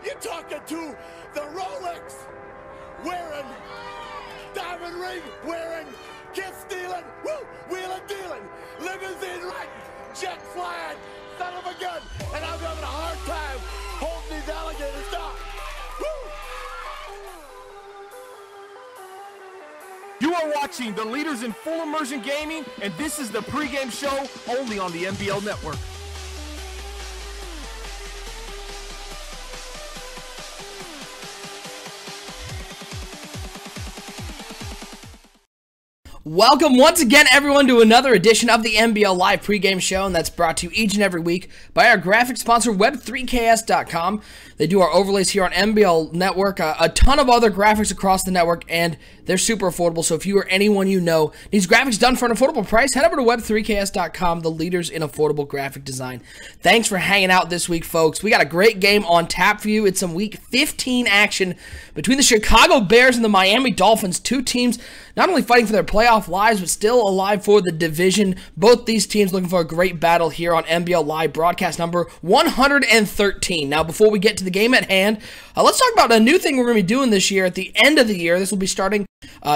You're talking to the Rolex wearing, diamond ring wearing, kiss stealing, woo, wheeling dealing, limousine riding, jet flying, son of a gun, and I'm having a hard time holding these alligators down. Woo! You are watching the leaders in full immersion gaming, and this is the pregame show only on the NBL Network. Welcome once again, everyone, to another edition of the NBL Live pregame show, and that's brought to you each and every week by our graphic sponsor, Web3KS.com. They do our overlays here on NBL Network, a ton of other graphics across the network, and they're super affordable. So if you or anyone you know needs graphics done for an affordable price, head over to Web3KS.com, the leaders in affordable graphic design. Thanks for hanging out this week, folks. We got a great game on tap for you. It's some Week 15 action between the Chicago Bears and the Miami Dolphins, two teams not only fighting for their playoff lives, but still alive for the division. Both these teams looking for a great battle here on NBL Live, broadcast number 113. Now, before we get to the game at hand, let's talk about a new thing we're going to be doing this year at the end of the year. This will be starting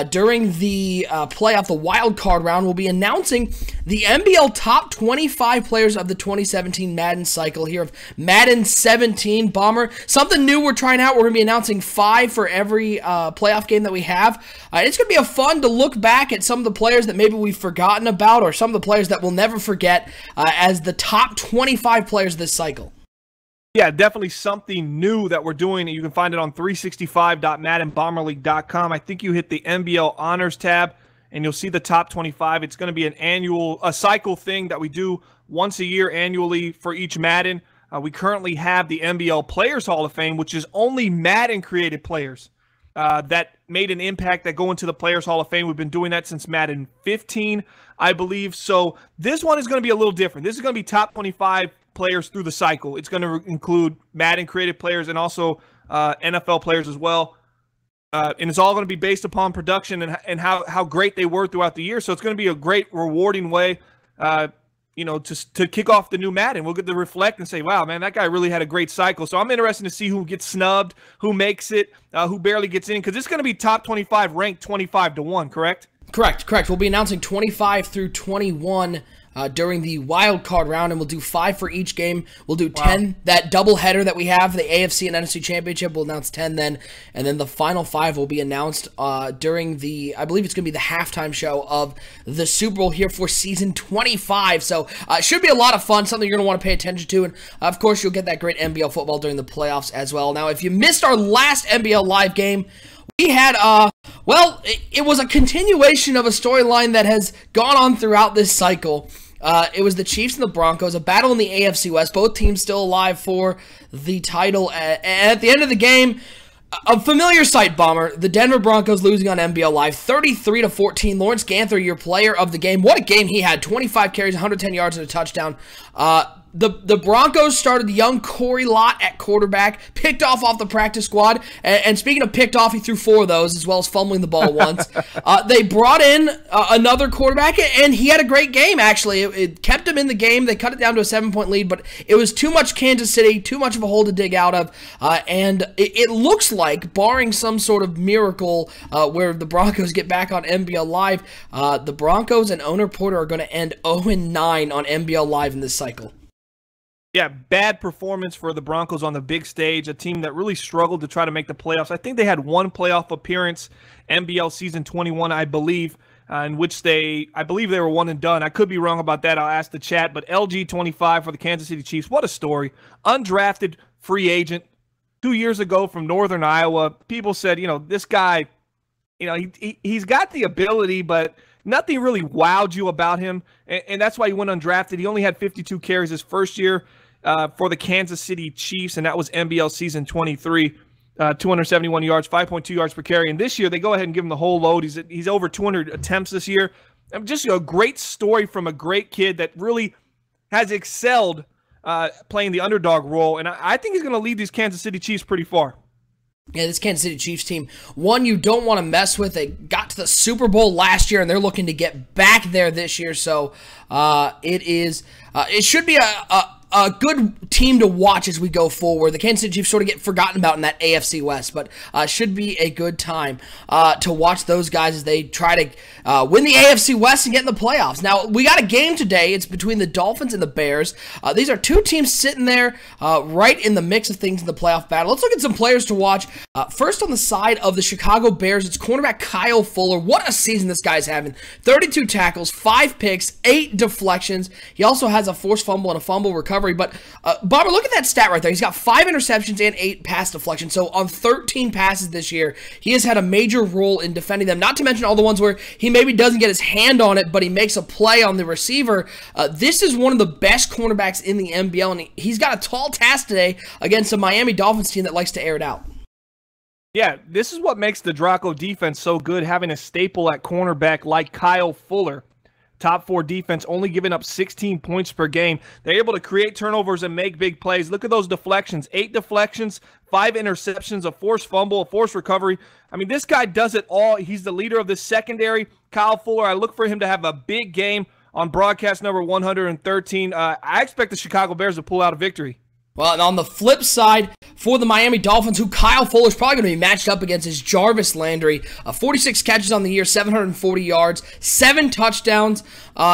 during the playoff, the wild card round. We'll be announcing the NBL top 25 players of the 2017 Madden cycle here of Madden 17 Bomber. Something new we're trying out. We're going to be announcing 5 for every playoff game that we have. It's going to be a fun to look back at some of the players that maybe we've forgotten about, or some of the players that we'll never forget as the top 25 players this cycle. Yeah, definitely something new that we're doing. You can find it on 365.maddenbomberleague.com. I think you hit the NBL Honors tab, and you'll see the top 25. It's going to be a cycle thing that we do once a year annually for each Madden. We currently have the NBL Players Hall of Fame, which is only Madden-created players that made an impact that go into the Players Hall of Fame. We've been doing that since Madden 15, I believe. So this one is going to be a little different. This is going to be top 25 players through the cycle. It's going to include Madden created players and also NFL players as well. And it's all going to be based upon production and how great they were throughout the year. So it's going to be a great, rewarding way, to kick off the new Madden. We'll get to reflect and say, wow, man, that guy really had a great cycle. So I'm interested to see who gets snubbed, who makes it, who barely gets in, because it's going to be top 25 ranked 25-1, correct? Correct. We'll be announcing 25 through 21 during the wild card round, and we'll do 5 for each game. We'll do 10. That double header that we have, the AFC and NFC Championship, we'll announce 10 then, and then the final 5 will be announced during the, I believe it's going to be the halftime show of the Super Bowl here for season 25. So it should be a lot of fun, something you're going to want to pay attention to, and of course you'll get that great NBL football during the playoffs as well. Now, if you missed our last NBL Live game, we had, it was a continuation of a storyline that has gone on throughout this cycle. It was the Chiefs and the Broncos, a battle in the AFC West. Both teams still alive for the title. And at the end of the game, a familiar sight, Bomber. The Denver Broncos losing on NBL Live, 33-14. Lawrence Ganther, your player of the game. What a game he had. 25 carries, 110 yards, and a touchdown. The Broncos started young Corey Lott at quarterback, picked off the practice squad, and speaking of picked off, he threw 4 of those, as well as fumbling the ball once. They brought in another quarterback, and he had a great game, actually. It kept him in the game. They cut it down to a 7-point lead, but it was too much Kansas City, too much of a hole to dig out of, and it looks like, barring some sort of miracle where the Broncos get back on NBL Live, the Broncos and owner Porter are going to end 0-9 on NBL Live in this cycle. Yeah, bad performance for the Broncos on the big stage, a team that really struggled to try to make the playoffs. I think they had one playoff appearance, NBL season 21, I believe, in which I believe they were one and done. I could be wrong about that. I'll ask the chat. But LG 25 for the Kansas City Chiefs, what a story. Undrafted free agent 2 years ago from Northern Iowa. People said, this guy, he's got the ability, but nothing really wowed you about him, and that's why he went undrafted. He only had 52 carries his first year for the Kansas City Chiefs, and that was NBL season 23, 271 yards, 5.2 yards per carry. And this year, they go ahead and give him the whole load. He's over 200 attempts this year. Just a great story from a great kid that really has excelled playing the underdog role, and I think he's going to lead these Kansas City Chiefs pretty far. Yeah, this Kansas City Chiefs team, one you don't want to mess with. They got to the Super Bowl last year, and they're looking to get back there this year. So it should be a good team to watch as we go forward. The Kansas City Chiefs sort of get forgotten about in that AFC West, but should be a good time to watch those guys as they try to win the AFC West and get in the playoffs. Now, we got a game today. It's between the Dolphins and the Bears. These are two teams sitting there right in the mix of things in the playoff battle. Let's look at some players to watch. First, on the side of the Chicago Bears, it's cornerback Kyle Fuller. What a season this guy's having. 32 tackles, 5 picks, 8 deflections. He also has a forced fumble and a fumble recovery. But, Bobber, look at that stat right there. He's got 5 interceptions and 8 pass deflections. So on 13 passes this year, he has had a major role in defending them. Not to mention all the ones where he maybe doesn't get his hand on it, but he makes a play on the receiver. This is one of the best cornerbacks in the NBL, and he's got a tall task today against a Miami Dolphins team that likes to air it out. Yeah, this is what makes the Draco defense so good, having a staple at cornerback like Kyle Fuller. Top 4 defense, only giving up 16 points per game. They're able to create turnovers and make big plays. Look at those deflections. 8 deflections, 5 interceptions, a forced fumble, a forced recovery. I mean, this guy does it all. He's the leader of the secondary. Kyle Fuller, I look for him to have a big game on broadcast number 113. I expect the Chicago Bears to pull out a victory. Well, and on the flip side, for the Miami Dolphins, who Kyle Fuller is probably going to be matched up against, is Jarvis Landry. 46 catches on the year, 740 yards, 7 touchdowns.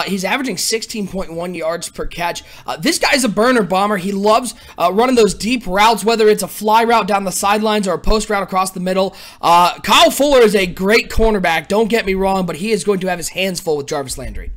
He's averaging 16.1 yards per catch. This guy's a burner bomber. He loves running those deep routes, whether it's a fly route down the sidelines or a post route across the middle. Kyle Fuller is a great cornerback, don't get me wrong, but he is going to have his hands full with Jarvis Landry.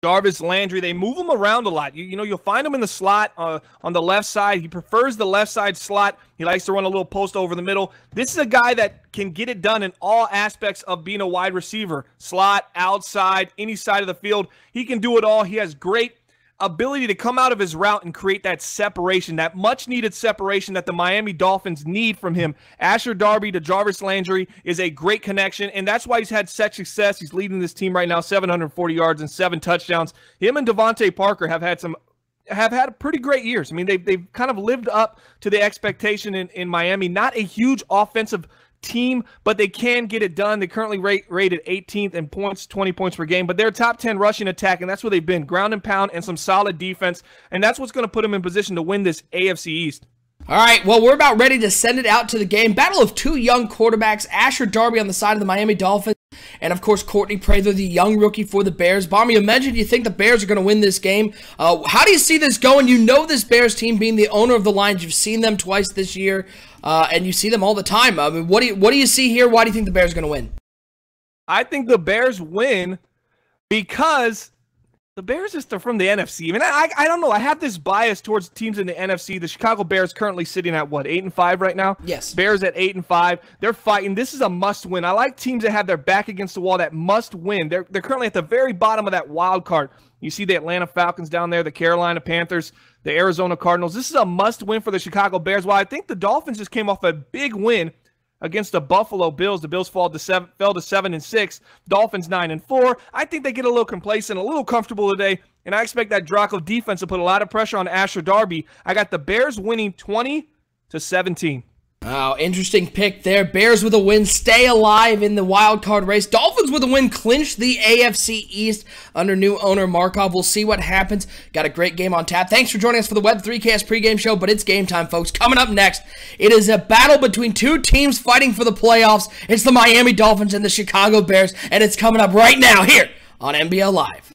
Jarvis Landry, they move him around a lot. You know, you'll find him in the slot on the left side. He prefers the left side slot. He likes to run a little post over the middle. This is a guy that can get it done in all aspects of being a wide receiver. Slot, outside, any side of the field. He can do it all. He has great ability to come out of his route and create that separation, that much-needed separation that the Miami Dolphins need from him. Asher Darby to Jarvis Landry is a great connection, and that's why he's had such success. He's leading this team right now, 740 yards and 7 touchdowns. Him and Devontae Parker have had pretty great years. I mean, they've kind of lived up to the expectation in Miami. Not a huge offensive team, but they can get it done. They currently rated 18th in points, 20 points per game, but they're top 10 rushing attack, and that's where they've been, ground and pound and some solid defense, and that's what's going to put them in position to win this AFC East. All right, well, we're about ready to send it out to the game. Battle of 2 young quarterbacks, Asher Darby on the side of the Miami Dolphins, and, of course, Courtney Prather, the young rookie for the Bears. Bomber, you mentioned you think the Bears are going to win this game. How do you see this going? You know this Bears team being the owner of the Lions. You've seen them twice this year, and you see them all the time. I mean, what do you see here? Why do you think the Bears are going to win? I think the Bears win because the Bears is from the NFC. I mean, I don't know. I have this bias towards teams in the NFC. The Chicago Bears currently sitting at, what, 8-5 right now? Yes. Bears at 8-5. They're fighting. This is a must-win. I like teams that have their back against the wall that must win. They're currently at the very bottom of that wild card. You see the Atlanta Falcons down there, the Carolina Panthers, the Arizona Cardinals. This is a must-win for the Chicago Bears. While I think the Dolphins just came off a big win against the Buffalo Bills. The Bills fell to 7-6. Dolphins 9-4. I think they get a little complacent, a little comfortable today, and I expect that Draco defense to put a lot of pressure on Asher Darby. I got the Bears winning 20-17. Oh, interesting pick there. Bears with a win, stay alive in the wild card race. Dolphins with a win, clinch the AFC East under new owner Markov. We'll see what happens. Got a great game on tap. Thanks for joining us for the Web3Cast pregame show, but it's game time, folks. Coming up next, it is a battle between 2 teams fighting for the playoffs. It's the Miami Dolphins and the Chicago Bears, and it's coming up right now here on NBL Live.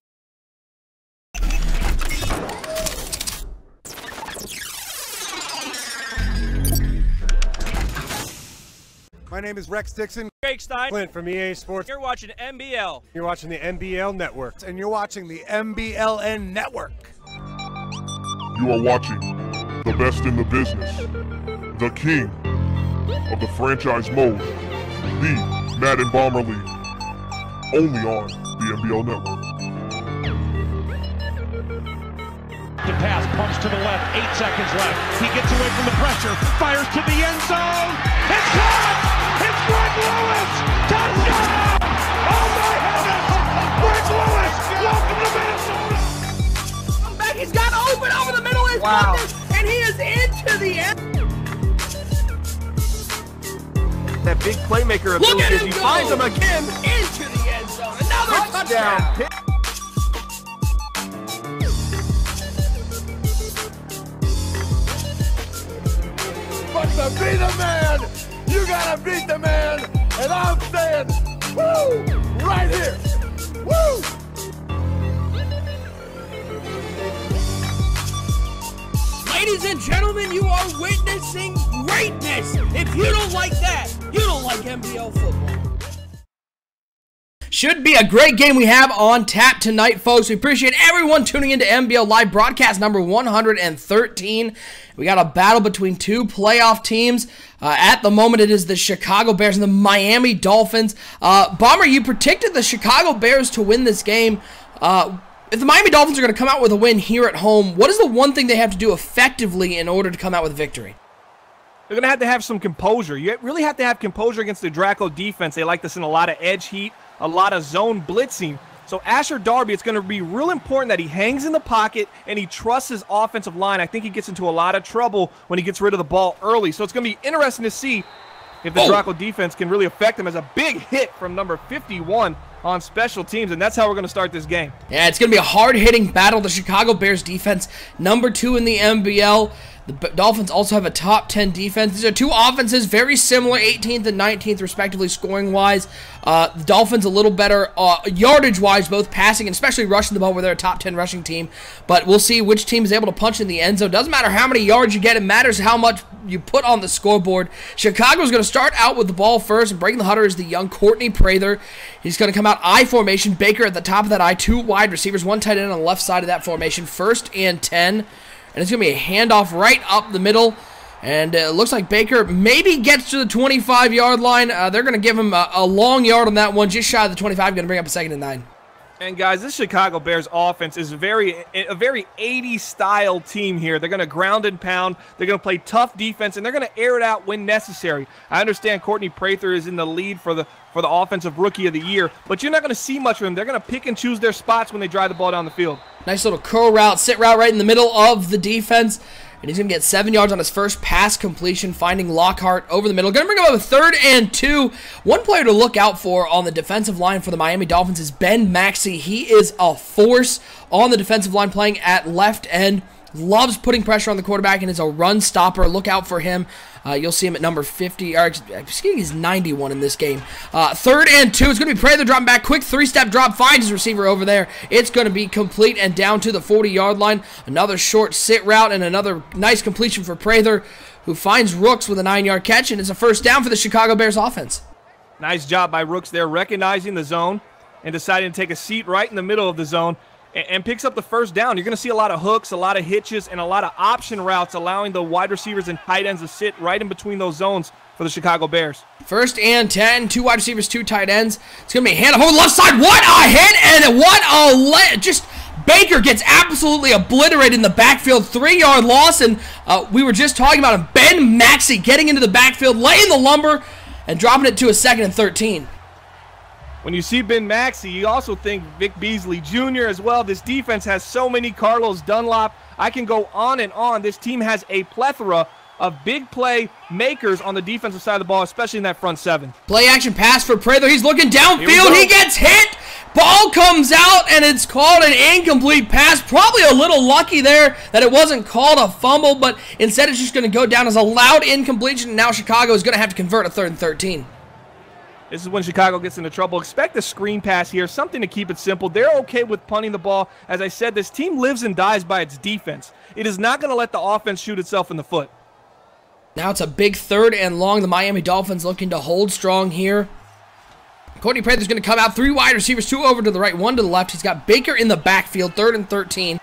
My name is Rex Dixon. Jake Stein. Clint from EA Sports. You're watching NBL. You're watching the NBL Network. And you're watching the MBLN Network. You are watching the best in the business, the king of the franchise mode, the Madden Bomber League, only on the NBL Network. The pass, pumps to the left, 8 seconds left. He gets away from the pressure, fires to the end zone. It's caught! It's Greg Lewis! Touchdown! Oh my heavens! Greg Lewis! Welcome to Minnesota! Back, he's got open over the middle of his goodness, and he is into the end. That big playmaker ability, he finds him again. Into the end zone. Another touchdown. want to be the man, you gotta beat the man. And I'm saying, woo, right here. Woo! Ladies and gentlemen, you are witnessing greatness. If you don't like that, you don't like NBL football. Should be a great game we have on tap tonight, folks. We appreciate everyone tuning into NBL Live broadcast number 113. We got a battle between two playoff teams. At the moment, it is the Chicago Bears and the Miami Dolphins. Bomber, you predicted the Chicago Bears to win this game. If the Miami Dolphins are going to come out with a win here at home, what is the one thing they have to do effectively in order to come out with a victory? They're going to have some composure. You really have to have composure against the Draco defense. They like to send a lot of edge heat, a lot of zone blitzing. So Asher Darby, it's going to be real important that he hangs in the pocket and he trusts his offensive line. I think he gets into a lot of trouble when he gets rid of the ball early. So it's going to be interesting to see if the Draco defense can really affect him as a big hit from number 51 on special teams, and that's how we're going to start this game. Yeah, it's going to be a hard-hitting battle. The Chicago Bears defense, number 2 in the NBL. The Dolphins also have a top 10 defense. These are two offenses, very similar, 18th and 19th, respectively, scoring-wise. The Dolphins a little better yardage-wise, both passing and especially rushing the ball, where they're a top 10 rushing team. But we'll see which team is able to punch in the end zone. Doesn't matter how many yards you get. It matters how much you put on the scoreboard. Chicago's going to start out with the ball first, and breaking the huddle is the young Courtney Prather. He's going to come out I formation. Baker at the top of that I, 2 wide receivers, 1 tight end on the left side of that formation. 1st and 10. And it's going to be a handoff right up the middle. And it looks like Baker maybe gets to the 25-yard line. They're going to give him a long yard on that one, just shy of the 25. Going to bring up a 2nd and 9. And guys, this Chicago Bears offense is a very 80s style team here. They're going to ground and pound. They're going to play tough defense, and they're going to air it out when necessary. I understand Courtney Prather is in the lead for the offensive rookie of the year, but you're not going to see much of them. They're going to pick and choose their spots when they drive the ball down the field. Nice little curl route, sit route right in the middle of the defense. And he's going to get 7 yards on his first pass completion, finding Lockhart over the middle. Going to bring him up a 3rd and 2. One player to look out for on the defensive line for the Miami Dolphins is Ben Maxey. He is a force on the defensive line, playing at left end. Loves putting pressure on the quarterback and is a run stopper. Look out for him. You'll see him at number 50, or excuse me, he's 91 in this game. 3rd and 2. It's going to be Prather dropping back. Quick 3-step drop. Finds his receiver over there. It's going to be complete and down to the 40-yard line. Another short sit route and another nice completion for Prather, who finds Rooks with a 9-yard catch, and it's a 1st down for the Chicago Bears offense. Nice job by Rooks there, recognizing the zone and deciding to take a seat right in the middle of the zone. And picks up the 1st down. You're going to see a lot of hooks, a lot of hitches, and a lot of option routes, allowing the wide receivers and tight ends to sit right in between those zones for the Chicago Bears. 1st and 10, 2 wide receivers, 2 tight ends. It's going to be a handoff over the left side. What a hit, and what a just Baker gets absolutely obliterated in the backfield. 3-yard loss, and we were just talking about him. Ben Maxey getting into the backfield, laying the lumber, and dropping it to a 2nd and 13. When you see Ben Maxey, you also think Vic Beasley Jr. as well. This defense has so many. Carlos Dunlop. I can go on and on. This team has a plethora of big play makers on the defensive side of the ball, especially in that front 7. Play action pass for Prather. He's looking downfield. He gets hit. Ball comes out, and it's called an incomplete pass. Probably a little lucky there that it wasn't called a fumble, but instead it's just going to go down as a loud incompletion, and now Chicago is going to have to convert a 3rd and 13. This is when Chicago gets into trouble. Expect a screen pass here, something to keep it simple. They're okay with punting the ball. As I said, this team lives and dies by its defense. It is not going to let the offense shoot itself in the foot. Now it's a big 3rd and long. The Miami Dolphins looking to hold strong here. Courtney Prather's going to come out. 3 wide receivers, 2 over to the right, 1 to the left. He's got Baker in the backfield, 3rd and 13.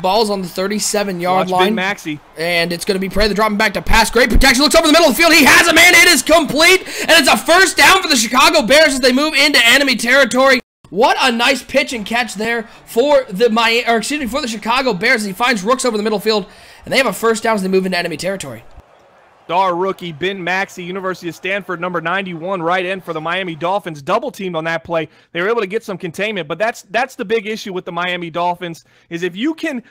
Ball's on the 37-yard line. Ben Maxey. And it's going to be Prather dropping back to pass. Great protection. Looks over the middle of the field. He has a man. It is complete. And it's a 1st down for the Chicago Bears as they move into enemy territory. What a nice pitch and catch there for the Chicago Bears as he finds Rooks over the middle field. And they have a 1st down as they move into enemy territory. Star rookie Ben Maxey, University of Stanford, number 91, right end for the Miami Dolphins, double teamed on that play. They were able to get some containment, but that's the big issue with the Miami Dolphins is if you can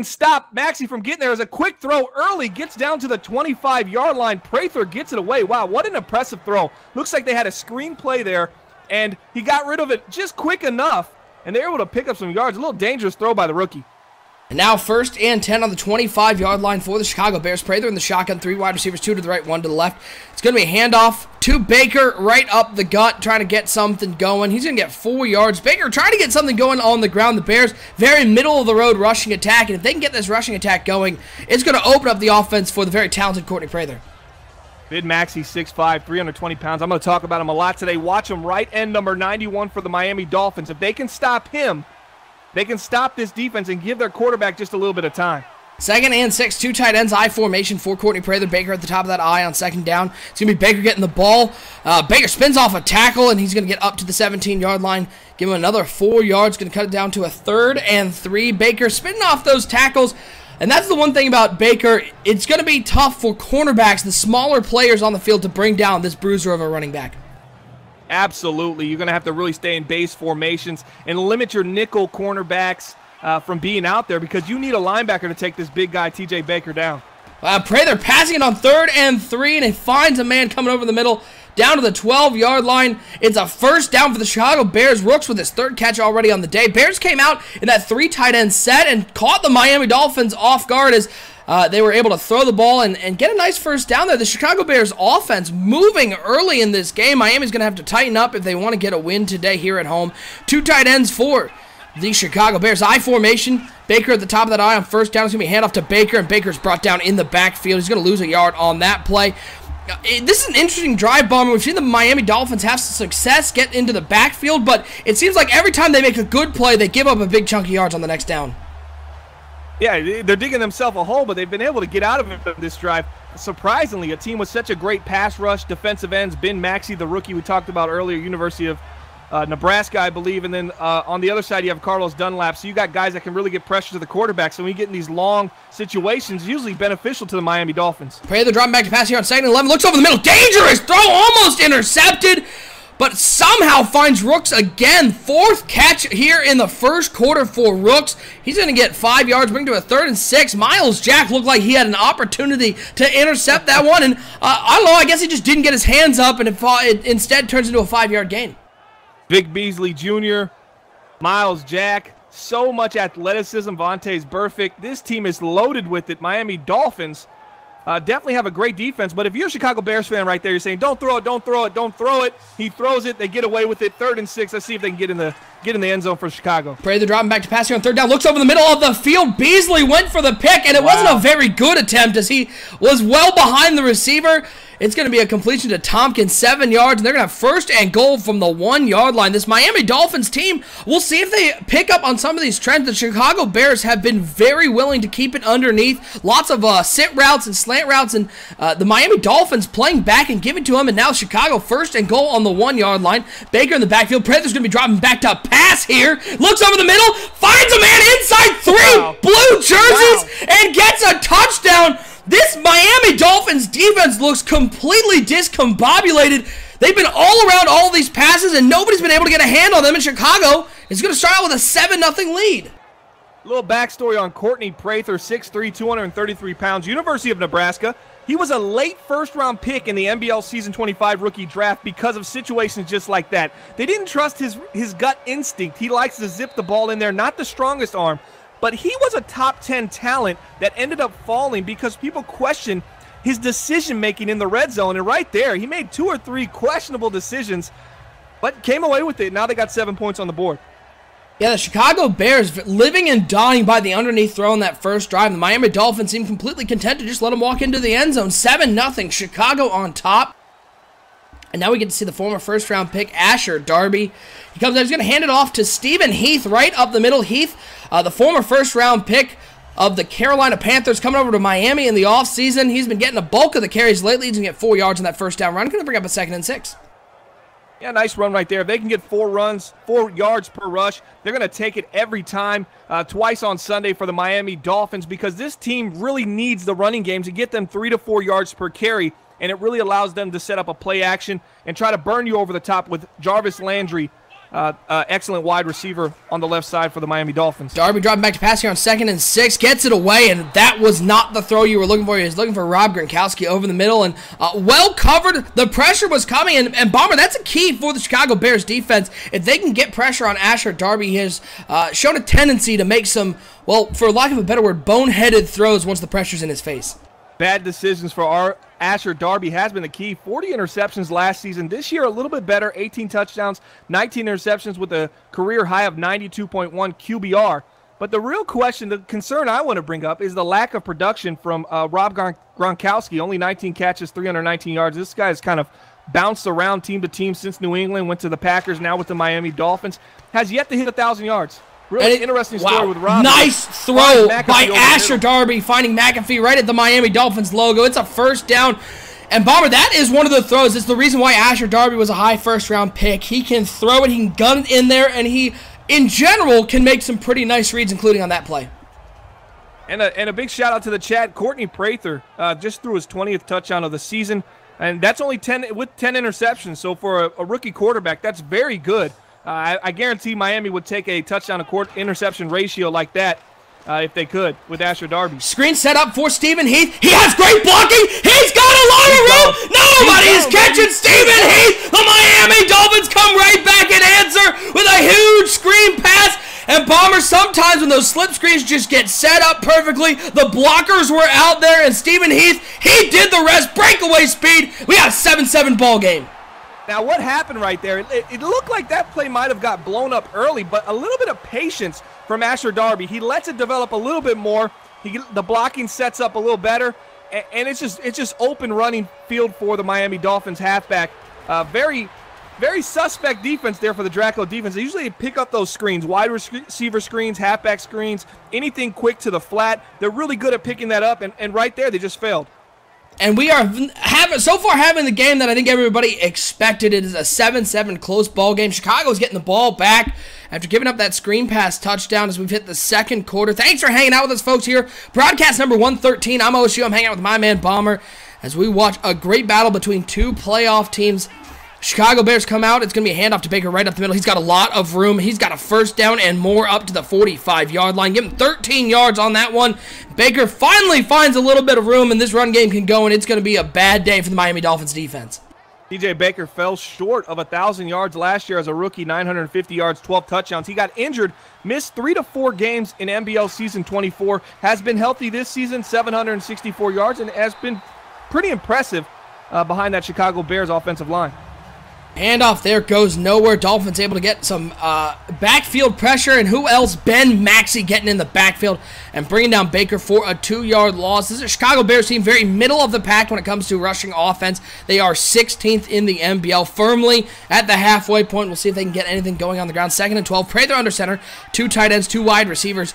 stop Maxey from getting there as a quick throw early, gets down to the 25-yard line, Prather gets it away. Wow, what an impressive throw. Looks like they had a screen play there, and he got rid of it just quick enough, and they were able to pick up some yards. A little dangerous throw by the rookie. And now 1st and 10 on the 25-yard line for the Chicago Bears. Prather in the shotgun, 3 wide receivers, 2 to the right, 1 to the left. It's going to be a handoff to Baker right up the gut, trying to get something going. He's going to get 4 yards. Baker trying to get something going on the ground. The Bears, very middle-of-the-road rushing attack, and if they can get this rushing attack going, it's going to open up the offense for the very talented Courtney Prather. Bid Maxey, 6'5", 320 pounds. I'm going to talk about him a lot today. Watch him, right end number 91 for the Miami Dolphins. If they can stop him, they can stop this defense and give their quarterback just a little bit of time. 2nd and 6, 2 tight ends, I formation for Courtney Prather. Baker at the top of that I on 2nd down. It's going to be Baker getting the ball. Baker spins off a tackle, and he's going to get up to the 17-yard line. Give him another 4 yards. Going to cut it down to a 3rd and 3. Baker spinning off those tackles. And that's the one thing about Baker. It's going to be tough for cornerbacks, the smaller players on the field, to bring down this bruiser of a running back. Absolutely. You're going to have to really stay in base formations and limit your nickel cornerbacks from being out there, because you need a linebacker to take this big guy, TJ Baker, down. Prather passing it on 3rd and 3, and he finds a man coming over the middle down to the 12-yard line. It's a 1st down for the Chicago Bears. Rooks with his 3rd catch already on the day. Bears came out in that 3 tight end set and caught the Miami Dolphins off guard as they were able to throw the ball and get a nice 1st down there. The Chicago Bears offense moving early in this game. Miami's going to have to tighten up if they want to get a win today here at home. 2 tight ends for the Chicago Bears. I formation. Baker at the top of that I on 1st down. It's going to be handoff to Baker, and Baker's brought down in the backfield. He's going to lose a yard on that play. This is an interesting drive, Bomber. We've seen the Miami Dolphins have some success get into the backfield, but it seems like every time they make a good play, they give up a big chunk of yards on the next down. Yeah, they're digging themselves a hole, but they've been able to get out of it this drive. Surprisingly, a team with such a great pass rush, defensive ends, Ben Maxey, the rookie we talked about earlier, University of Nebraska, I believe, and then on the other side you have Carlos Dunlap. So you got guys that can really get pressure to the quarterback. So when you get in these long situations, usually beneficial to the Miami Dolphins. Prather dropping back to pass here on 2nd and 11. Looks over the middle. Dangerous throw, almost intercepted, but somehow finds Rooks again. 4th catch here in the 1st quarter for Rooks. He's going to get 5 yards, bring to a 3rd and 6. Miles Jack looked like he had an opportunity to intercept that one, and I don't know, I guess he just didn't get his hands up, and it instead turns into a 5-yard gain. Vic Beasley Jr., Miles Jack, so much athleticism. Vontaze Burfict. This team is loaded with it. Miami Dolphins definitely have a great defense, but if you're a Chicago Bears fan right there, you're saying, don't throw it, don't throw it, don't throw it. He throws it. They get away with it. 3rd and 6. Let's see if they can get in the end zone for Chicago. Prather dropping back to pass here on 3rd down. Looks over the middle of the field. Beasley went for the pick, and it wasn't a very good attempt as he was well behind the receiver. It's going to be a completion to Tompkins, 7 yards, and they're going to have 1st and goal from the 1-yard line. This Miami Dolphins team, we'll see if they pick up on some of these trends. The Chicago Bears have been very willing to keep it underneath. Lots of sit routes and slant routes, and the Miami Dolphins playing back and giving to them, and now Chicago 1st and goal on the 1-yard line. Baker in the backfield. Prather's going to be dropping back to pass here. Looks over the middle, finds a man inside 3 blue jerseys, and gets a touchdown. This Miami Dolphins defense looks completely discombobulated. They've been all around all these passes, and nobody's been able to get a hand on them. In Chicago is going to start out with a 7-0 lead. A little backstory on Courtney Prather, 6'3", 233 pounds, University of Nebraska. He was a late 1st-round pick in the NBL Season 25 rookie draft because of situations just like that. They didn't trust his gut instinct. He likes to zip the ball in there, not the strongest arm. But he was a top 10 talent that ended up falling because people questioned his decision-making in the red zone. And right there, he made 2 or 3 questionable decisions, but came away with it. Now they got 7 points on the board. Yeah, the Chicago Bears living and dying by the underneath throw in that 1st drive. The Miami Dolphins seem completely content to just let them walk into the end zone. 7-0, Chicago on top. And now we get to see the former 1st-round pick, Asher Darby. He comes out, he's going to hand it off to Stephen Heath right up the middle. Heath, the former 1st-round pick of the Carolina Panthers, coming over to Miami in the offseason. He's been getting a bulk of the carries lately. He's going to get 4 yards on that 1st down run. Going to bring up a 2nd and 6. Yeah, nice run right there. If they can get 4 yards per rush, they're going to take it every time, twice on Sunday for the Miami Dolphins, because this team really needs the running game to get them 3 to 4 yards per carry. And it really allows them to set up a play action and try to burn you over the top with Jarvis Landry excellent wide receiver on the left side for the Miami Dolphins. Darby dropping back to pass here on 2nd and 6, gets it away, and that was not the throw you were looking for. He was looking for Rob Gronkowski over the middle, and well covered. The pressure was coming, and Bomber, that's a key for the Chicago Bears defense. If they can get pressure on Asher Darby, he has shown a tendency to make some, well, for lack of a better word, boneheaded throws once the pressure's in his face. Bad decisions for our Asher Darby has been the key. 40 interceptions last season. This year, a little bit better. 18 touchdowns, 19 interceptions with a career high of 92.1 QBR. But the real question, the concern I want to bring up is the lack of production from Rob Gronkowski. Only 19 catches, 319 yards. This guy has kind of bounced around team to team since New England, went to the Packers, now with the Miami Dolphins. Has yet to hit 1,000 yards. Really interesting story with Rob. Nice throw by Asher Darby, finding McAfee right at the Miami Dolphins logo. It's a first down. And Bomber, that is one of the throws. It's the reason why Asher Darby was a high first-round pick. He can throw it, he can gun it in there, and he, in general, can make some pretty nice reads, including on that play. And a big shout-out to the chat. Courtney Prather just threw his 20th touchdown of the season, and that's only 10 interceptions. So for a rookie quarterback, that's very good. I guarantee Miami would take a touchdown-to-interception ratio like that if they could with Asher Darby. Screen set up for Stephen Heath. He has great blocking. He's got a lot of room. Nobody is catching Stephen Heath. The Miami Dolphins come right back and answer with a huge screen pass. And Bomber, sometimes when those slip screens just get set up perfectly, the blockers were out there, and Stephen Heath, he did the rest. Breakaway speed. We got a 7-7 ball game. Now, what happened right there, it looked like that play might have got blown up early, but a little bit of patience from Asher Darby. He lets it develop a little bit more. The blocking sets up a little better, and it's just open running field for the Miami Dolphins halfback. Very suspect defense there for the Draco defense. They usually pick up those screens, wide receiver screens, halfback screens, anything quick to the flat. They're really good at picking that up, and right there they just failed. And we are so far having the game that I think everybody expected. It is a 7-7 close ball game. Chicago's getting the ball back after giving up that screen pass touchdown as we've hit the second quarter. Thanks for hanging out with us, folks, here. Broadcast number 113. I'm OSU. I'm hanging out with my man Bomber as we watch a great battle between two playoff teams. Chicago Bears come out. It's going to be a handoff to Baker right up the middle. He's got a lot of room. He's got a first down and more up to the 45-yard line. Give him 13 yards on that one. Baker finally finds a little bit of room, and this run game can go, and it's going to be a bad day for the Miami Dolphins defense. DJ Baker fell short of 1,000 yards last year as a rookie, 950 yards, 12 touchdowns. He got injured, missed 3 to 4 games in NBL season 24, has been healthy this season, 764 yards, and has been pretty impressive behind that Chicago Bears offensive line. Handoff there goes nowhere. Dolphins able to get some backfield pressure, and who else? Ben Maxey getting in the backfield and bringing down Baker for a 2-yard loss. This is a Chicago Bears team very middle of the pack when it comes to rushing offense. They are 16th in the NBL, firmly at the halfway point. We'll see if they can get anything going on the ground. 2nd and 12. Prather under center. 2 tight ends, 2 wide receivers.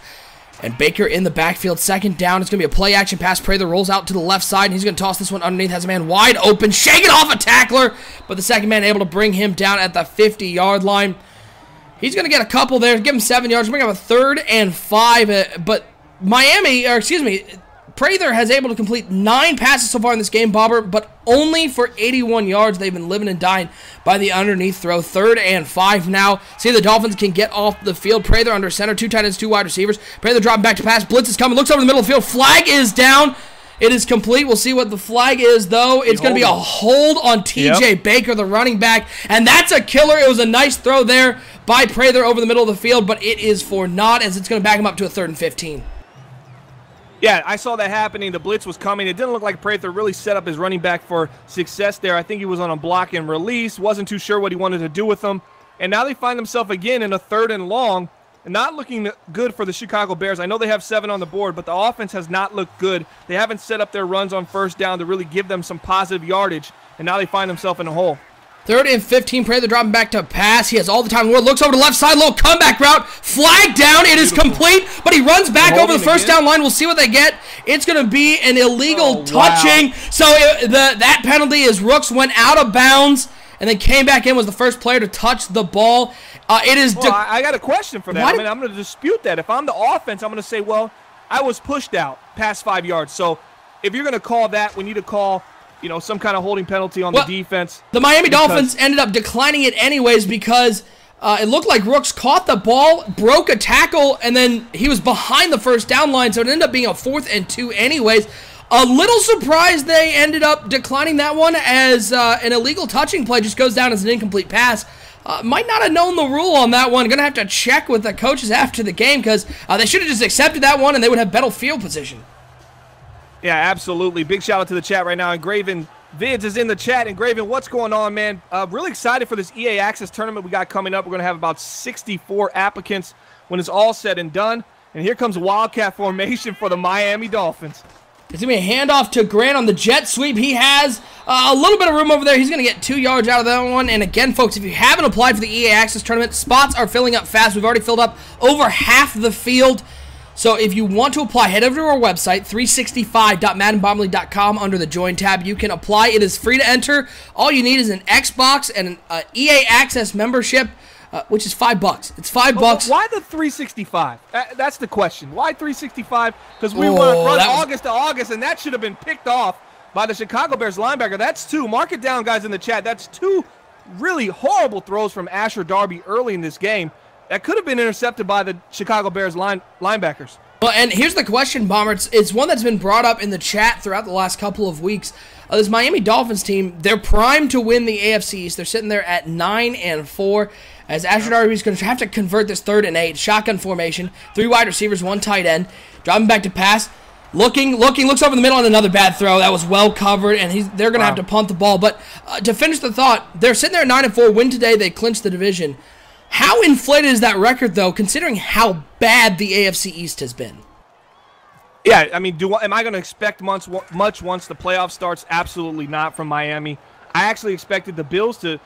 And Baker in the backfield, 2nd down. It's going to be a play-action pass. Prather rolls out to the left side, and he's going to toss this one underneath. Has a man wide open, shaking off a tackler, but the second man able to bring him down at the 50-yard line. He's going to get a couple there, give him 7 yards, bring up a 3rd and 5, but Prather has able to complete 9 passes so far in this game, Bobber, but only for 81 yards. They've been living and dying by the underneath throw. 3rd and 5 now. See if the Dolphins can get off the field. Prather under center, 2 tight ends, 2 wide receivers. Prather dropping back to pass. Blitz is coming. Looks over the middle of the field. Flag is down. It is complete. We'll see what the flag is, though. It's going to be a hold on T.J. Baker, the running back, and that's a killer. It was a nice throw there by Prather over the middle of the field, but it is for naught as it's going to back him up to a 3rd and 15. Yeah, I saw that happening. The blitz was coming. It didn't look like Prather really set up his running back for success there. I think he was on a block and release, wasn't too sure what he wanted to do with them. And now they find themselves again in a 3rd and long. Not looking good for the Chicago Bears. I know they have 7 on the board, but the offense has not looked good. They haven't set up their runs on 1st down to really give them some positive yardage, and now they find themselves in a hole. 3rd and 15, Prather dropping back to pass. He has all the time in the world. Looks over to the left side, little comeback route. Flag down. It is complete, but he runs back over the 1st down line. We'll see what they get. It's going to be an illegal touching. Wow. So that penalty is Rooks went out of bounds and then came back in, was the first player to touch the ball. I got a question for that. I'm going to dispute that. If I'm the offense, I'm going to say, well, I was pushed out past 5 yards. So if you're going to call that, we need to call some kind of holding penalty on the defense. The Miami Dolphins ended up declining it anyways because It looked like Rooks caught the ball, broke a tackle, and then he was behind the first down line, so it ended up being a 4th and 2 anyways. A little surprised they ended up declining that one, as an illegal touching play just goes down as an incomplete pass. Might not have known the rule on that one. Going to have to check with the coaches after the game, because they should have just accepted that one and they would have better field position. Yeah, absolutely. Big shout out to the chat right now. And Graven Vids is in the chat. And Graven, what's going on, man? Really excited for this EA Access tournament we got coming up. We're going to have about 64 applicants when it's all said and done. And here comes Wildcat formation for the Miami Dolphins. It's going to be a handoff to Grant on the jet sweep. He has a little bit of room over there. He's going to get 2 yards out of that one. And again, folks, if you haven't applied for the EA Access tournament, spots are filling up fast. We've already filled up over half the field. So if you want to apply, head over to our website, 365.maddenbomberly.com under the Join tab. You can apply. It is free to enter. All you need is an Xbox and an EA Access membership, which is $5. It's $5. Why the 365? That's the question. Why 365? Because we want to run August to August, and that should have been picked off by the Chicago Bears linebacker. That's 2. Mark it down, guys, in the chat. That's 2 really horrible throws from Asher Darby early in this game that could have been intercepted by the Chicago Bears linebackers. Well, and here's the question, Bomber. It's one that's been brought up in the chat throughout the last couple of weeks. This Miami Dolphins team, they're primed to win the AFC East. They're sitting there at 9-4. As Asher Darby's going to have to convert this 3rd and 8. Shotgun formation. 3 wide receivers, 1 tight end. Driving back to pass. Looks over the middle on another bad throw. That was well covered, and they're going to have to punt the ball. But to finish the thought, they're sitting there at 9-4. Win today, they clinch the division. How inflated is that record, though, considering how bad the AFC East has been? Yeah, I mean, am I going to expect much once the playoff starts? Absolutely not from Miami. I actually expected the Bills to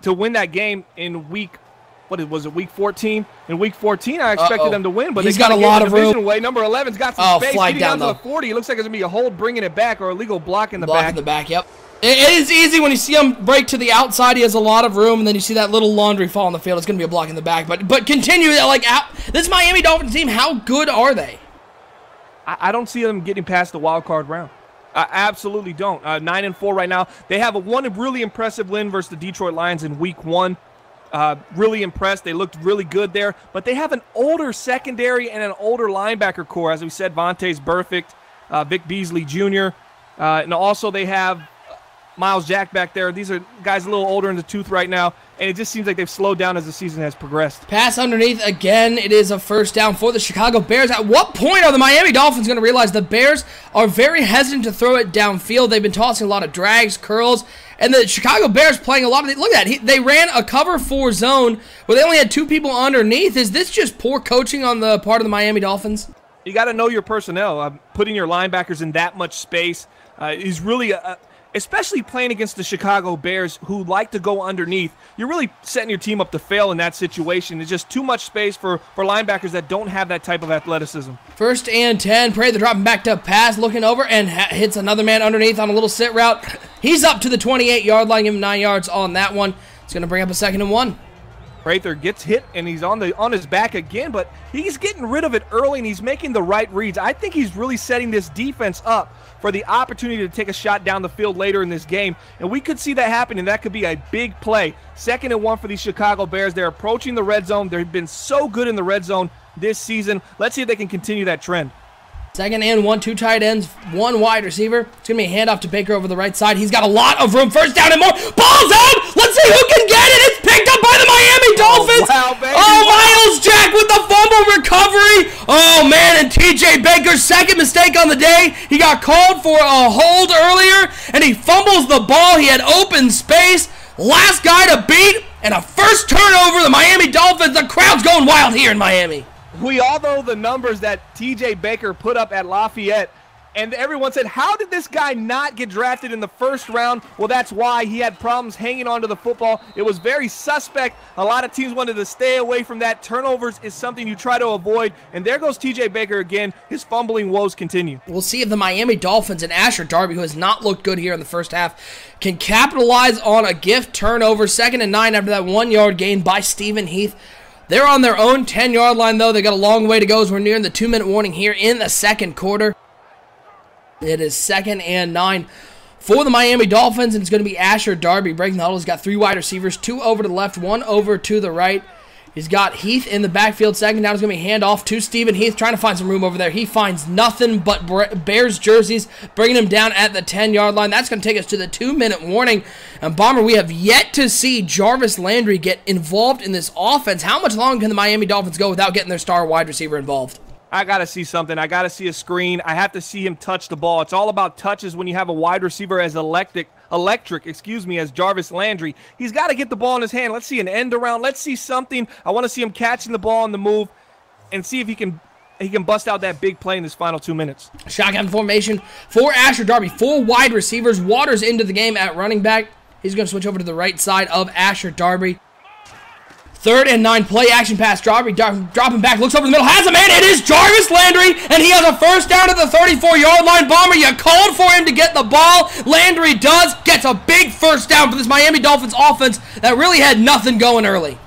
win that game in week 14? In week 14, I expected them to win, but he's got a lot of room. Away. Number 11's got some space. Flag down to the 40. It looks like there's going to be a hold bringing it back or a legal block in the back. Block in the back, yep. It is easy when you see him break to the outside. He has a lot of room, and then you see that little laundry fall on the field. It's going to be a block in the back. But continue. This Miami Dolphins team, how good are they? I don't see them getting past the wild card round. I absolutely don't. 9-4 right now. They have one really impressive win versus the Detroit Lions in week 1. Really impressed. They looked really good there. But they have an older secondary and an older linebacker core. As we said, Vontae's perfect. Vic Beasley Jr. And also they have Miles Jack back there. These are guys a little older in the tooth right now, and it just seems like they've slowed down as the season has progressed. Pass underneath again. It is a first down for the Chicago Bears. At what point are the Miami Dolphins going to realize the Bears are very hesitant to throw it downfield? They've been tossing a lot of drags, curls, and the Chicago Bears playing a lot of it. Look at that. They ran a cover 4 zone where they only had 2 people underneath. Is this just poor coaching on the part of the Miami Dolphins? You got to know your personnel. Putting your linebackers in that much space is really especially playing against the Chicago Bears, who like to go underneath. You're really setting your team up to fail in that situation. It's just too much space for linebackers that don't have that type of athleticism. 1st and 10. Prather dropping back to pass, looking over, and hits another man underneath on a little sit route. He's up to the 28-yard line, give him 9 yards on that one. It's going to bring up a 2nd and 1. Prather gets hit, and he's on his back again, but he's getting rid of it early, and he's making the right reads. I think he's really setting this defense up for the opportunity to take a shot down the field later in this game, and we could see that happen, and that could be a big play. 2nd and 1 for these Chicago Bears. They're approaching the red zone. They've been so good in the red zone this season. Let's see if they can continue that trend. 2nd and 1, 2 tight ends, 1 wide receiver. It's going to be a handoff to Baker over the right side. He's got a lot of room. 1st down and more. Ball's out. Let's see who can get it. It's picked up by the Miami Dolphins. Wow, baby. Miles Jack with the fumble recovery. Oh, man, and TJ Baker's 2nd mistake on the day. He got called for a hold earlier, and he fumbles the ball. He had open space. Last guy to beat, and a 1st turnover. The Miami Dolphins, the crowd's going wild here in Miami. We all know the numbers that TJ Baker put up at Lafayette, and everyone said, how did this guy not get drafted in the 1st round? Well, that's why. He had problems hanging on to the football. It was very suspect. A lot of teams wanted to stay away from that. Turnovers is something you try to avoid, and there goes TJ Baker again. His fumbling woes continue. We'll see if the Miami Dolphins and Asher Darby, who has not looked good here in the 1st half, can capitalize on a gift turnover. 2nd and 9 after that 1-yard gain by Stephen Heath. They're on their own 10-yard line, though. They got a long way to go as we're nearing the 2-minute warning here in the 2nd quarter. It is 2nd and 9 for the Miami Dolphins, and it's going to be Asher Darby breaking the huddle. He's got 3 wide receivers, 2 over to the left, 1 over to the right. He's got Heath in the backfield. Second down is going to be handoff to Stephen Heath, trying to find some room over there. He finds nothing but Bears jerseys, bringing him down at the 10-yard line. That's going to take us to the 2-minute warning. And Bomber, we have yet to see Jarvis Landry get involved in this offense. How much longer can the Miami Dolphins go without getting their star wide receiver involved? I got to see something. I got to see a screen. I have to see him touch the ball. It's all about touches when you have a wide receiver as electric, as Jarvis Landry. He's got to get the ball in his hand. Let's see an end around. Let's see something. I want to see him catching the ball on the move and see if he can bust out that big play in his final 2 minutes. Shotgun formation for Asher Darby. 4 wide receivers. Waters into the game at running back. He's going to switch over to the right side of Asher Darby. 3rd and 9, play action pass. Darby dropping back, looks over the middle, has a man. It is Jarvis Landry, and he has a first down at the 34-yard line. Bomber, you called for him to get the ball. Landry gets a big first down for this Miami Dolphins offense that really had nothing going early.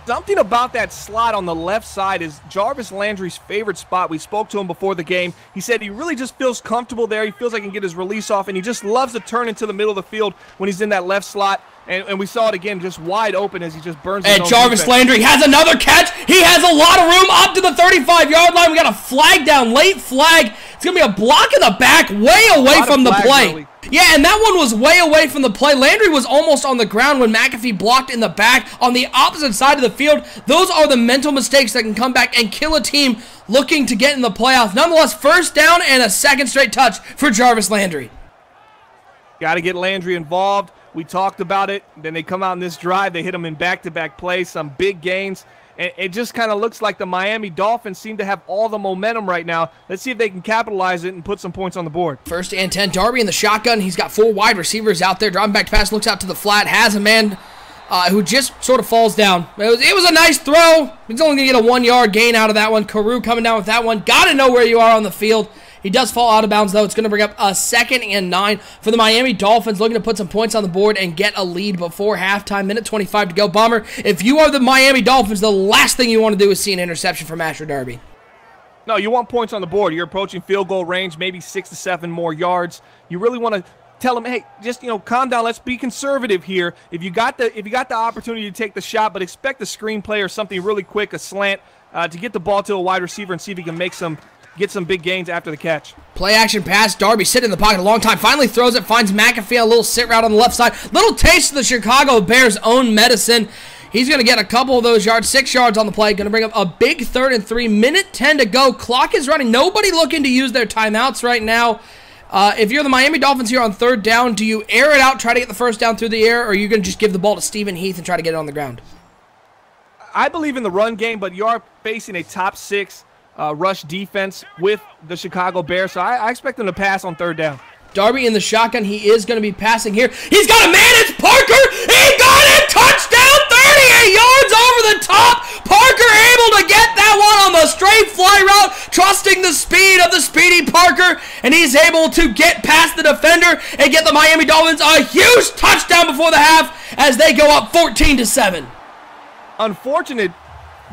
Something about that slot on the left side is Jarvis Landry's favorite spot. We spoke to him before the game. He said he really just feels comfortable there. He feels like he can get his release off, and he just loves to turn into the middle of the field when he's in that left slot. And we saw it again, just wide open as he just burns his own Jarvis defense. Landry has another catch. He has a lot of room up to the 35-yard line. We got a flag down, late flag. It's going to be a block in the back, way away from the play. Early. Yeah, and that one was way away from the play. Landry was almost on the ground when McAfee blocked in the back on the opposite side of the field. Those are the mental mistakes that can come back and kill a team looking to get in the playoffs. Nonetheless, first down and a second straight touch for Jarvis Landry. Got to get Landry involved. We talked about it. Then they come out in this drive. They hit him in back-to-back plays, some big gains. And it just kind of looks like the Miami Dolphins seem to have all the momentum right now. Let's see if they can capitalize it and put some points on the board. 1st and 10, Darby in the shotgun. He's got 4 wide receivers out there. Dropping back to pass, looks out to the flat, has a man who just sort of falls down. It was a nice throw. He's only going to get a 1-yard gain out of that one. Carew coming down with that one. Got to know where you are on the field. He does fall out of bounds, though. It's going to bring up a 2nd and 9 for the Miami Dolphins, looking to put some points on the board and get a lead before halftime. Minute 25 to go. Bomber, if you are the Miami Dolphins, the last thing you want to do is see an interception from Asher Darby. No, you want points on the board. You're approaching field goal range, maybe 6 to 7 more yards. You really want to tell them, hey, just calm down. Let's be conservative here. If you got the opportunity to take the shot, but expect a screen play or something really quick, a slant, to get the ball to a wide receiver and see if he can get some big gains after the catch. Play action pass. Darby sitting in the pocket a long time. Finally throws it. Finds McAfee a little sit route on the left side. Little taste of the Chicago Bears' own medicine. He's going to get a couple of those yards. 6 yards on the play. Going to bring up a big 3rd and 3. Minute 10 to go. Clock is running. Nobody looking to use their timeouts right now. If you're the Miami Dolphins here on 3rd down, do you air it out, try to get the first down through the air, or are you going to just give the ball to Stephen Heath and try to get it on the ground? I believe in the run game, but you are facing a top 6 rush defense with the Chicago Bears, so I expect them to pass on 3rd down. Darby in the shotgun. He is going to be passing here. He's got a man. It's Parker. He got it. Touchdown. 38 yards over the top. Parker able to get that one on the straight fly route, trusting the speed of the speedy Parker, and he's able to get past the defender and get the Miami Dolphins a huge touchdown before the half as they go up 14-7. Unfortunate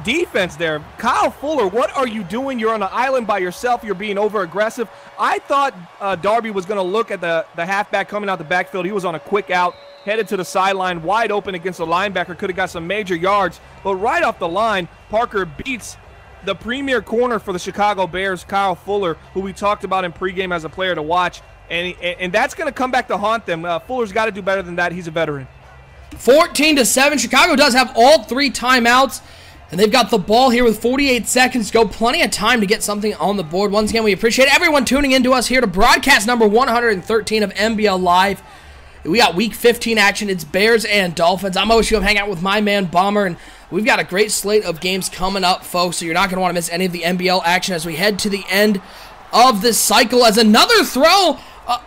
defense there. Kyle Fuller, what are you doing? You're on an island by yourself. You're being over-aggressive. I thought Darby was going to look at the halfback coming out the backfield. He was on a quick out, headed to the sideline, wide open against the linebacker. Could have got some major yards. But right off the line, Parker beats the premier corner for the Chicago Bears, Kyle Fuller, who we talked about in pregame as a player to watch. And that's going to come back to haunt them. Fuller's got to do better than that. He's a veteran. 14-7. Chicago does have all 3 timeouts. And they've got the ball here with 48 seconds to go. Plenty of time to get something on the board. Once again, we appreciate everyone tuning in to us here to broadcast number 113 of NBL Live. We got Week 15 action. It's Bears and Dolphins. I'm OSU. I'm hanging out with my man, Bomber, and we've got a great slate of games coming up, folks, so you're not going to want to miss any of the NBL action as we head to the end of this cycle. As another throw,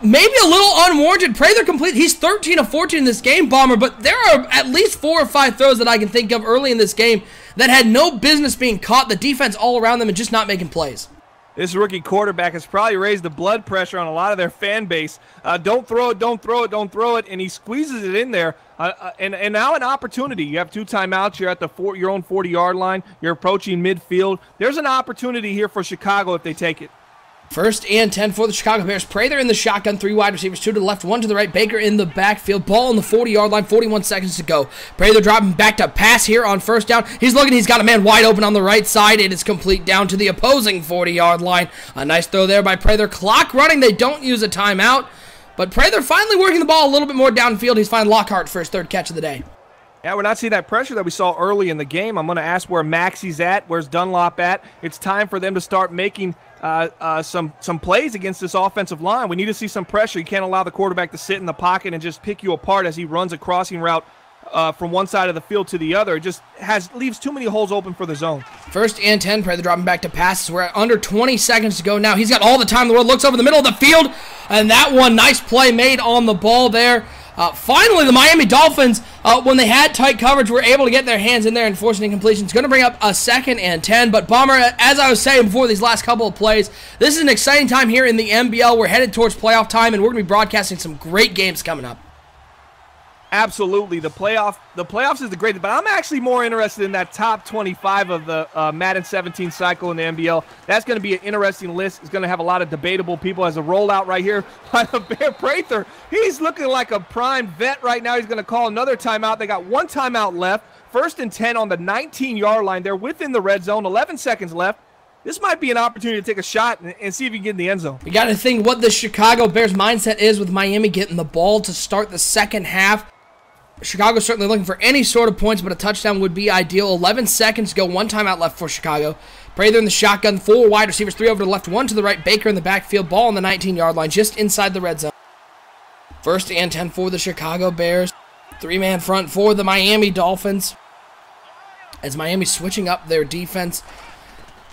maybe a little unwarranted. Pray they're complete. He's 13 of 14 in this game, Bomber, but there are at least 4 or 5 throws that I can think of early in this game that had no business being caught. The defense all around them and just not making plays. This rookie quarterback has probably raised the blood pressure on a lot of their fan base. Don't throw it, don't throw it, don't throw it, and he squeezes it in there. And now an opportunity. You have 2 timeouts. You're at your own 40-yard line. You're approaching midfield. There's an opportunity here for Chicago if they take it. First and 10 for the Chicago Bears. Prather in the shotgun, 3 wide receivers, 2 to the left, 1 to the right. Baker in the backfield. Ball on the 40-yard line, 41 seconds to go. Prather dropping back to pass here on first down. He's looking, he's got a man wide open on the right side. It is complete down to the opposing 40-yard line. A nice throw there by Prather. Clock running, they don't use a timeout. But Prather finally working the ball a little bit more downfield. He's finding Lockhart for his 3rd catch of the day. Yeah, we're not seeing that pressure that we saw early in the game. I'm going to ask where Maxey's at, where's Dunlop at. It's time for them to start making some plays against this offensive line. We need to see some pressure. You can't allow the quarterback to sit in the pocket and just pick you apart as he runs a crossing route from one side of the field to the other. It just leaves too many holes open for the zone. First and 10, Prather dropping back to passes. We're at under 20 seconds to go now. He's got all the time in the world. Looks over the middle of the field, and that one, nice play made on the ball there. Finally, the Miami Dolphins, when they had tight coverage, were able to get their hands in there and force an incompletion. It's going to bring up a 2nd and 10. But, Bomber, as I was saying before these last couple of plays, this is an exciting time here in the NBL. We're headed towards playoff time, and we're going to be broadcasting some great games coming up. Absolutely. The playoffs is the greatest, but I'm actually more interested in that top 25 of the Madden 17 cycle in the NBL. That's going to be an interesting list. It's going to have a lot of debatable people. As a rollout right here by the Bear Prather. He's looking like a prime vet right now. He's going to call another timeout. They got 1 timeout left. First and 10 on the 19-yard line. They're within the red zone. 11 seconds left. This might be an opportunity to take a shot and see if you can get in the end zone. We got to think what the Chicago Bears mindset is with Miami getting the ball to start the second half. Chicago's certainly looking for any sort of points, but a touchdown would be ideal. 11 seconds to go, 1 timeout left for Chicago. Prather in the shotgun, 4 wide receivers, 3 over to the left, 1 to the right. Baker in the backfield, ball on the 19-yard line, just inside the red zone. First and 10 for the Chicago Bears. 3-man front for the Miami Dolphins. As Miami switching up their defense.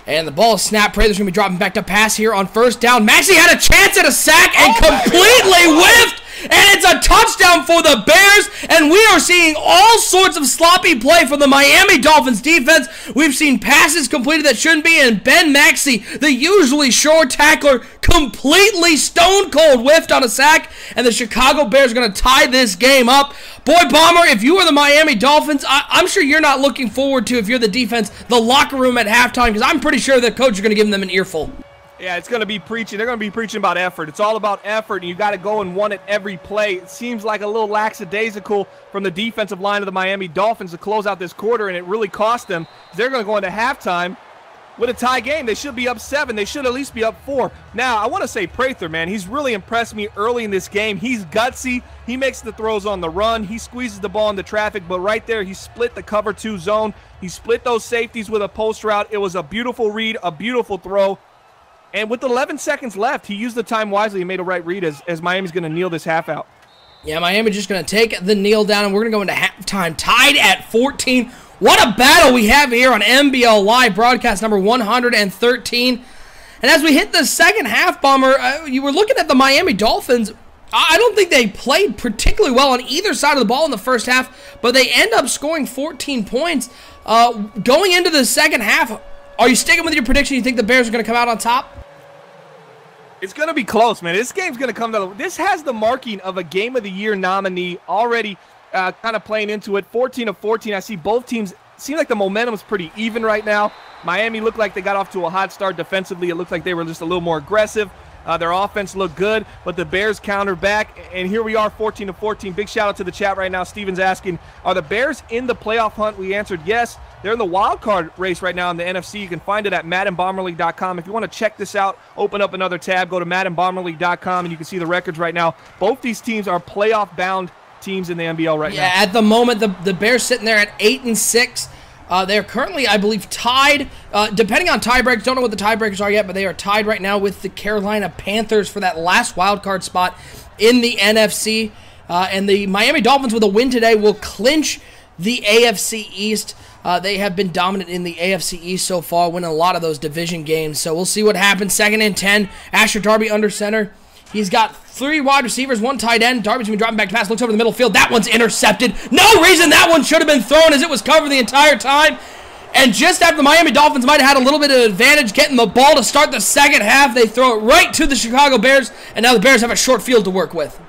And the ball is snapped. Prather's going to be dropping back to pass here on first down. Maxey had a chance at a sack and completely whiffed. And it's a touchdown for the Bears, and we are seeing all sorts of sloppy play from the Miami Dolphins defense. We've seen passes completed that shouldn't be, and Ben Maxey, the usually short tackler, completely stone-cold whiffed on a sack, and the Chicago Bears are going to tie this game up. Boy, Bomber, if you are the Miami Dolphins, I'm sure you're not looking forward to, if you're the defense, the locker room at halftime, because I'm pretty sure the coach is going to give them an earful. Yeah, it's going to be preaching. They're going to be preaching about effort. It's all about effort, and you got to go and want it every play. It seems like a little lackadaisical from the defensive line of the Miami Dolphins to close out this quarter, and it really cost them. They're going to go into halftime with a tie game. They should be up 7. They should at least be up 4. Now, I want to say Prather, man, he's really impressed me early in this game. He's gutsy. He makes the throws on the run. He squeezes the ball into traffic, but right there, he split the cover 2 zone. He split those safeties with a post route. It was a beautiful read, a beautiful throw. And with 11 seconds left, he used the time wisely and made a right read as Miami's going to kneel this half out. Yeah, Miami's just going to take the kneel down, and we're going to go into halftime tied at 14. What a battle we have here on NBL Live, broadcast number 113. And as we hit the second half, Bomber, you were looking at the Miami Dolphins. I don't think they played particularly well on either side of the ball in the first half, but they end up scoring 14 points. Going into the second half, are you sticking with your prediction? You think the Bears are going to come out on top? It's going to be close, man. This game's going to come down. This has the marking of a Game of the Year nominee already kind of playing into it. 14 of 14. I see both teams. Seem like the momentum is pretty even right now. Miami looked like they got off to a hot start defensively. It looked like they were just a little more aggressive. Their offense looked good, but the Bears counter back, and here we are, 14 of 14. Big shout out to the chat right now. Steven's asking, are the Bears in the playoff hunt? We answered yes. They're in the wild card race right now in the NFC. You can find it at MaddenBomberLeague.com. If you want to check this out, open up another tab, go to MaddenBomberLeague.com, and you can see the records right now. Both these teams are playoff-bound teams in the NBL right now. Yeah, at the moment, the Bears sitting there at 8-6. They're currently, I believe, tied, depending on tiebreakers. Don't know what the tiebreakers are yet, but they are tied right now with the Carolina Panthers for that last wild card spot in the NFC. And the Miami Dolphins, with a win today, will clinch the AFC East. They have been dominant in the AFC East so far, winning a lot of those division games. So we'll see what happens. 2nd and 10. Asher Darby under center. He's got 3 wide receivers, 1 tight end. Darby's going to be dropping back to pass. Looks over the middle field. That one's intercepted. No reason that one should have been thrown, as it was covered the entire time. And just after the Miami Dolphins might have had a little bit of advantage getting the ball to start the second half, they throw it right to the Chicago Bears, and now the Bears have a short field to work with.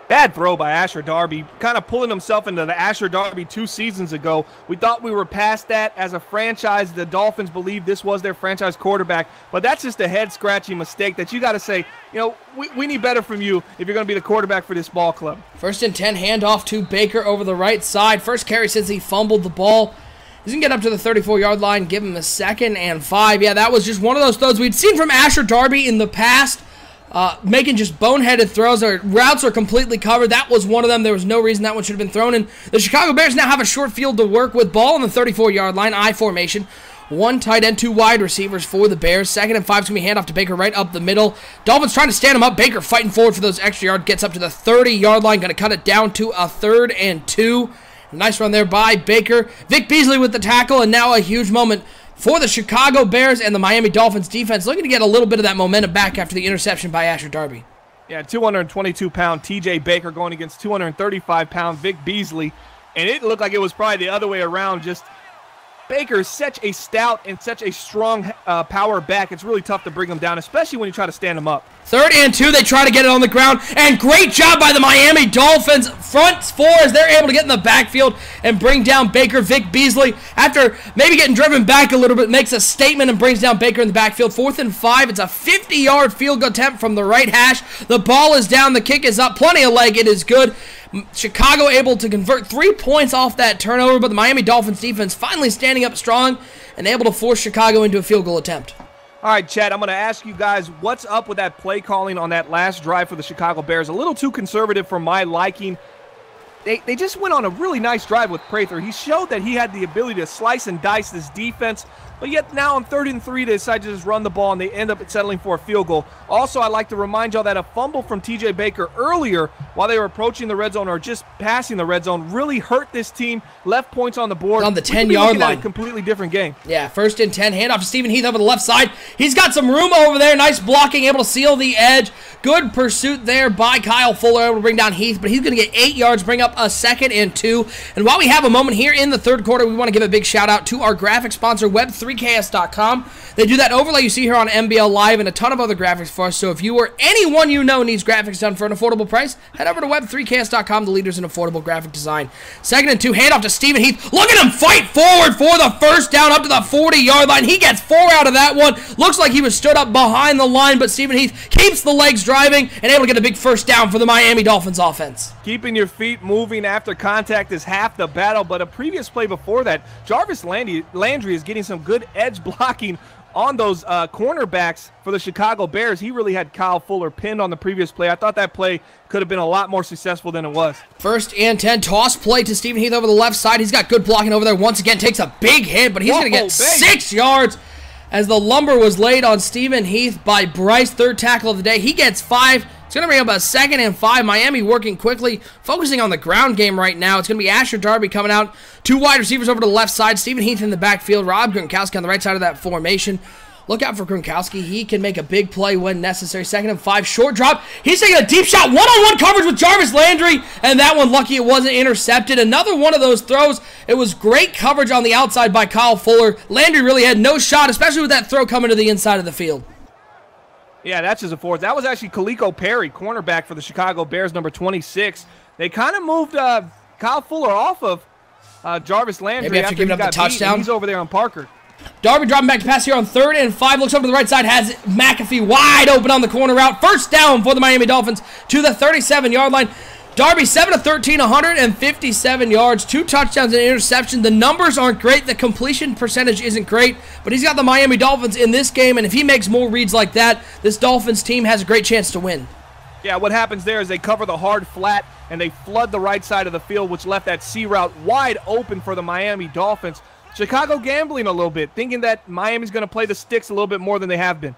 Bad throw by Asher Darby, kind of pulling himself into the Asher Darby 2 seasons ago. We thought we were past that as a franchise. The Dolphins believed this was their franchise quarterback, but that's just a head-scratching mistake that you got to say, you know, we need better from you if you're going to be the quarterback for this ball club. 1st and 10, handoff to Baker over the right side. First carry since he fumbled the ball. He's going to get up to the 34-yard line, give him a 2nd and 5. Yeah, that was just one of those throws we'd seen from Asher Darby in the past. Making just boneheaded throws. Or routes are completely covered. That was one of them. There was no reason that one should have been thrown in. The Chicago Bears now have a short field to work with. Ball on the 34-yard line, I formation. 1 tight end, 2 wide receivers for the Bears. 2nd and 5 is going to be handoff to Baker right up the middle. Dolphins trying to stand him up. Baker fighting forward for those extra yards. Gets up to the 30-yard line. Going to cut it down to a 3rd and 2. Nice run there by Baker. Vic Beasley with the tackle, and now a huge moment for the Chicago Bears and the Miami Dolphins defense, looking to get a little bit of that momentum back after the interception by Asher Darby. Yeah, 222-pound TJ Baker going against 235-pound Vic Beasley, and it looked like it was probably the other way around. Just Baker is such a stout and such a strong power back. It's really tough to bring him down, especially when you try to stand him up. 3rd and 2, they try to get it on the ground, and great job by the Miami Dolphins. Front 4 as they're able to get in the backfield and bring down Baker. Vic Beasley, after maybe getting driven back a little bit, makes a statement and brings down Baker in the backfield. 4th and 5, it's a 50-yard field goal attempt from the right hash. The ball is down, the kick is up, plenty of leg, it is good. Chicago able to convert 3 points off that turnover, but the Miami Dolphins defense finally standing up strong and able to force Chicago into a field goal attempt. All right, Chad, I'm going to ask you guys what's up with that play calling on that last drive for the Chicago Bears. A little too conservative for my liking. They just went on a really nice drive with Prather. He showed that he had the ability to slice and dice this defense, but yet now on 3rd and 3, they decide to just run the ball, and they end up settling for a field goal. Also, I'd like to remind y'all that a fumble from TJ Baker earlier while they were approaching the red zone or just passing the red zone really hurt this team, left points on the board. On the 10-yard line. A completely different game. Yeah, 1st and 10, handoff to Stephen Heath over the left side. He's got some room over there. Nice blocking, able to seal the edge. Good pursuit there by Kyle Fuller, able to bring down Heath, but he's going to get 8 yards, bring up a 2nd and 2. And while we have a moment here in the 3rd quarter, we want to give a big shout out to our graphic sponsor, Web3KS.com. They do that overlay you see here on NBL Live and a ton of other graphics for us. So if you or anyone you know needs graphics done for an affordable price, head over to Web3KS.com, the leaders in affordable graphic design. 2nd and 2, handoff to Stephen Heath. Look at him fight forward for the 1st down up to the 40-yard line. He gets 4 out of that one. Looks like he was stood up behind the line, but Stephen Heath keeps the legs driving and able to get a big 1st down for the Miami Dolphins offense. Keeping your feet moving after contact is half the battle, but a previous play before that, Jarvis Landry is getting some good edge blocking on those cornerbacks for the Chicago Bears. He really had Kyle Fuller pinned on the previous play. I thought that play could have been a lot more successful than it was. 1st and 10, toss play to Stephen Heath over the left side. He's got good blocking over there. Once again, takes a big hit, but he's going to get 6 yards as the lumber was laid on Stephen Heath by Bryce, 3rd tackle of the day. He gets 5. It's going to bring up a 2nd and 5. Miami working quickly, focusing on the ground game right now. It's going to be Asher Darby coming out. 2 wide receivers over to the left side. Stephen Heath in the backfield. Rob Gronkowski on the right side of that formation. Look out for Gronkowski. He can make a big play when necessary. 2nd and 5, short drop. He's taking a deep shot. One-on-one coverage with Jarvis Landry, and that one lucky it wasn't intercepted. Another one of those throws. It was great coverage on the outside by Kyle Fuller. Landry really had no shot, especially with that throw coming to the inside of the field. Yeah, that's just a force. That was actually Kaliko Perry, cornerback for the Chicago Bears, number 26. They kind of moved Kyle Fuller off of Jarvis Landry. Maybe after giving up the touchdown. He's over there on Parker. Darby dropping back to pass here on 3rd and 5. Looks over to the right side. Has McAfee wide open on the corner route. 1st down for the Miami Dolphins to the 37-yard line. Darby 7 of 13, 157 yards, 2 touchdowns and an interception. The numbers aren't great. The completion percentage isn't great, but he's got the Miami Dolphins in this game, and if he makes more reads like that, this Dolphins team has a great chance to win. Yeah, what happens there is they cover the hard flat, and they flood the right side of the field, which left that C route wide open for the Miami Dolphins. Chicago gambling a little bit, thinking that Miami's going to play the sticks a little bit more than they have been.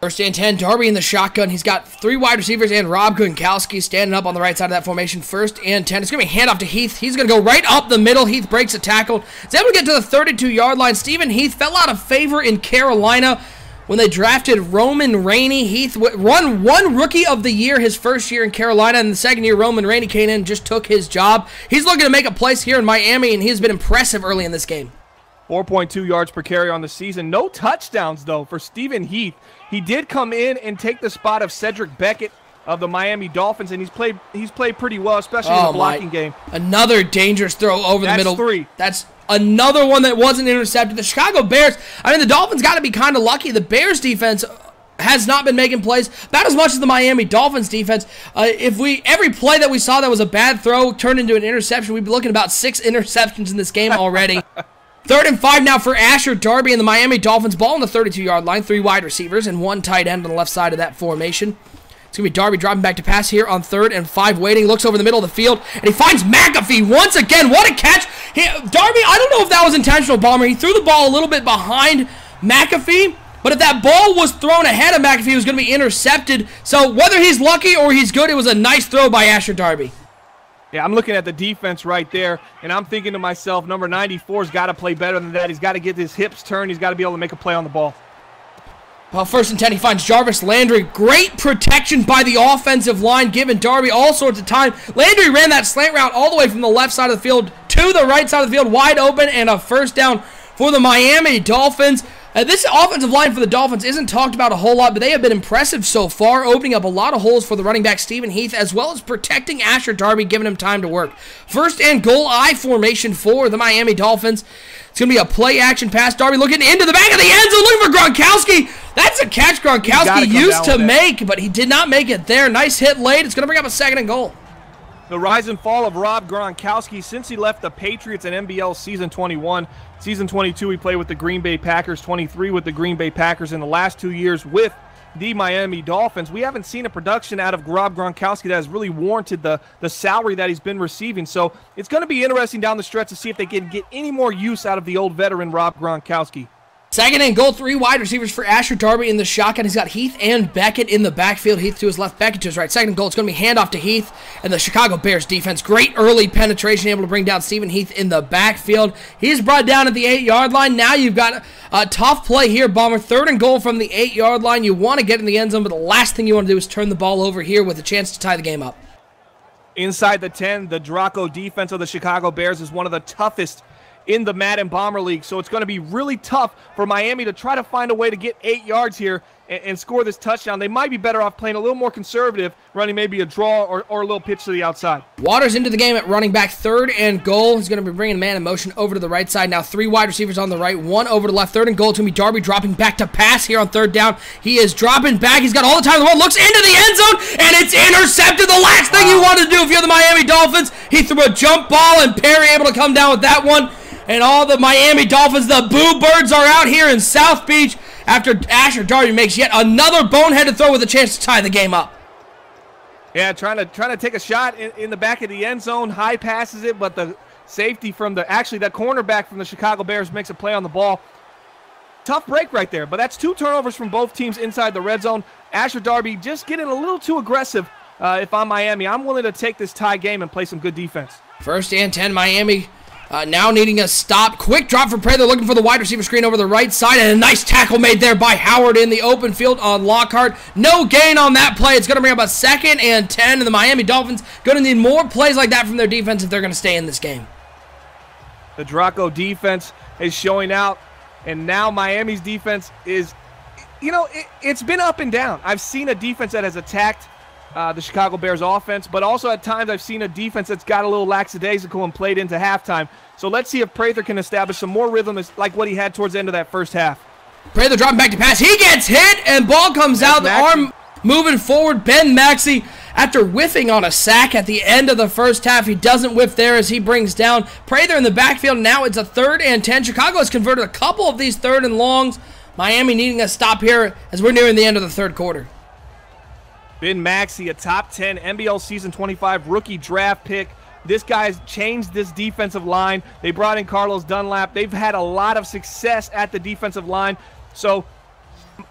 1st and 10, Darby in the shotgun. He's got 3 wide receivers and Rob Gronkowski standing up on the right side of that formation. 1st and 10. It's going to be a handoff to Heath. He's going to go right up the middle. Heath breaks a tackle. He's able to get to the 32-yard line. Stephen Heath fell out of favor in Carolina when they drafted Roman Rainey. Heath won 1 Rookie of the Year his first year in Carolina, and the 2nd year Roman Rainey came in and just took his job. He's looking to make a place here in Miami, and he's been impressive early in this game. 4.2 yards per carry on the season. No touchdowns, though, for Stephen Heath. He did come in and take the spot of Cedric Beckett of the Miami Dolphins, and he's played pretty well, especially in the blocking game. Another dangerous throw over the middle. That's 3. That's another one that wasn't intercepted. The Chicago Bears, I mean, the Dolphins got to be kind of lucky. The Bears defense has not been making plays about as much as the Miami Dolphins defense. Every play that we saw that was a bad throw turned into an interception, we'd be looking about 6 interceptions in this game already. 3rd and 5 now for Asher Darby and the Miami Dolphins. Ball on the 32-yard line, 3 wide receivers and 1 tight end on the left side of that formation. It's going to be Darby dropping back to pass here on 3rd and 5, waiting, looks over the middle of the field, and he finds McAfee once again. What a catch. Darby, I don't know if that was intentional, Bomber. He threw the ball a little bit behind McAfee, but if that ball was thrown ahead of McAfee, it was going to be intercepted. So whether he's lucky or he's good, it was a nice throw by Asher Darby. Yeah, I'm looking at the defense right there, and I'm thinking to myself, number 94's got to play better than that. He's got to get his hips turned. He's got to be able to make a play on the ball. Well, 1st and 10, he finds Jarvis Landry. Great protection by the offensive line, giving Darby all sorts of time. Landry ran that slant route all the way from the left side of the field to the right side of the field, wide open, and a 1st down for the Miami Dolphins. This offensive line for the Dolphins isn't talked about a whole lot, but they have been impressive so far, opening up a lot of holes for the running back Stephen Heath, as well as protecting Asher Darby, giving him time to work. 1st and goal, I formation for the Miami Dolphins. It's going to be a play-action pass. Darby looking into the back of the end zone, looking for Gronkowski. That's a catch Gronkowski used to make, but he did not make it there. Nice hit late. It's going to bring up a 2nd and goal. The rise and fall of Rob Gronkowski since he left the Patriots in NBL Season 21. Season 22, he played with the Green Bay Packers, 23 with the Green Bay Packers in the last 2 years with the Miami Dolphins. We haven't seen a production out of Rob Gronkowski that has really warranted the salary that he's been receiving. So it's going to be interesting down the stretch to see if they can get any more use out of the old veteran Rob Gronkowski. 2nd and goal, 3 wide receivers for Asher Darby in the shotgun. He's got Heath and Beckett in the backfield. Heath to his left, Beckett to his right. 2nd and goal, it's going to be handoff to Heath and the Chicago Bears defense. Great early penetration, able to bring down Stephen Heath in the backfield. He's brought down at the 8-yard line. Now you've got a tough play here, Bomber. 3rd and goal from the 8-yard line. You want to get in the end zone, but the last thing you want to do is turn the ball over here with a chance to tie the game up. Inside the 10, the Draco defense of the Chicago Bears is one of the toughest in the Madden Bomber League, so it's going to be really tough for Miami to try to find a way to get 8 yards here and score this touchdown. They might be better off playing a little more conservative, running maybe a draw or a little pitch to the outside. Waters into the game at running back, 3rd and goal. He's going to be bringing man in motion over to the right side. Now 3 wide receivers on the right, 1 over to left. 3rd and goal. It's going to be Darby dropping back to pass here on 3rd down. He is dropping back. He's got all the time in the world. Looks into the end zone, and it's intercepted. The last thing you want to do if you're the Miami Dolphins. He threw a jump ball, and Perry able to come down with that one. And all the Miami Dolphins, the Boo Birds, are out here in South Beach after Asher Darby makes yet another boneheaded throw with a chance to tie the game up. Yeah, trying to take a shot in the back of the end zone. High passes it, but the safety from that cornerback from the Chicago Bears makes a play on the ball. Tough break right there, but that's 2 turnovers from both teams inside the red zone. Asher Darby just getting a little too aggressive. If I'm Miami, I'm willing to take this tie game and play some good defense. 1st and 10, Miami. Now needing a stop. Quick drop for Pray. They're looking for the wide receiver screen over the right side. And a nice tackle made there by Howard in the open field on Lockhart. No gain on that play. It's going to bring up a 2nd and 10. And the Miami Dolphins going to need more plays like that from their defense if they're going to stay in this game. The Draco defense is showing out. And now Miami's defense is, it's been up and down. I've seen a defense that has attacked the Chicago Bears offense, but also at times I've seen a defense that's got a little lackadaisical and played into halftime. So let's see if Prather can establish some more rhythm like what he had towards the end of that first half. Prather dropping back to pass. He gets hit, and ball comes out. The arm moving forward. Ben Maxey, after whiffing on a sack at the end of the first half, he doesn't whiff there as he brings down Prather in the backfield. Now it's a 3rd and 10. Chicago has converted a couple of these 3rd and longs. Miami needing a stop here as we're nearing the end of the 3rd quarter. Ben Maxey, a top 10 NBL Season 25 rookie draft pick. This guy's changed this defensive line. They brought in Carlos Dunlap. They've had a lot of success at the defensive line. So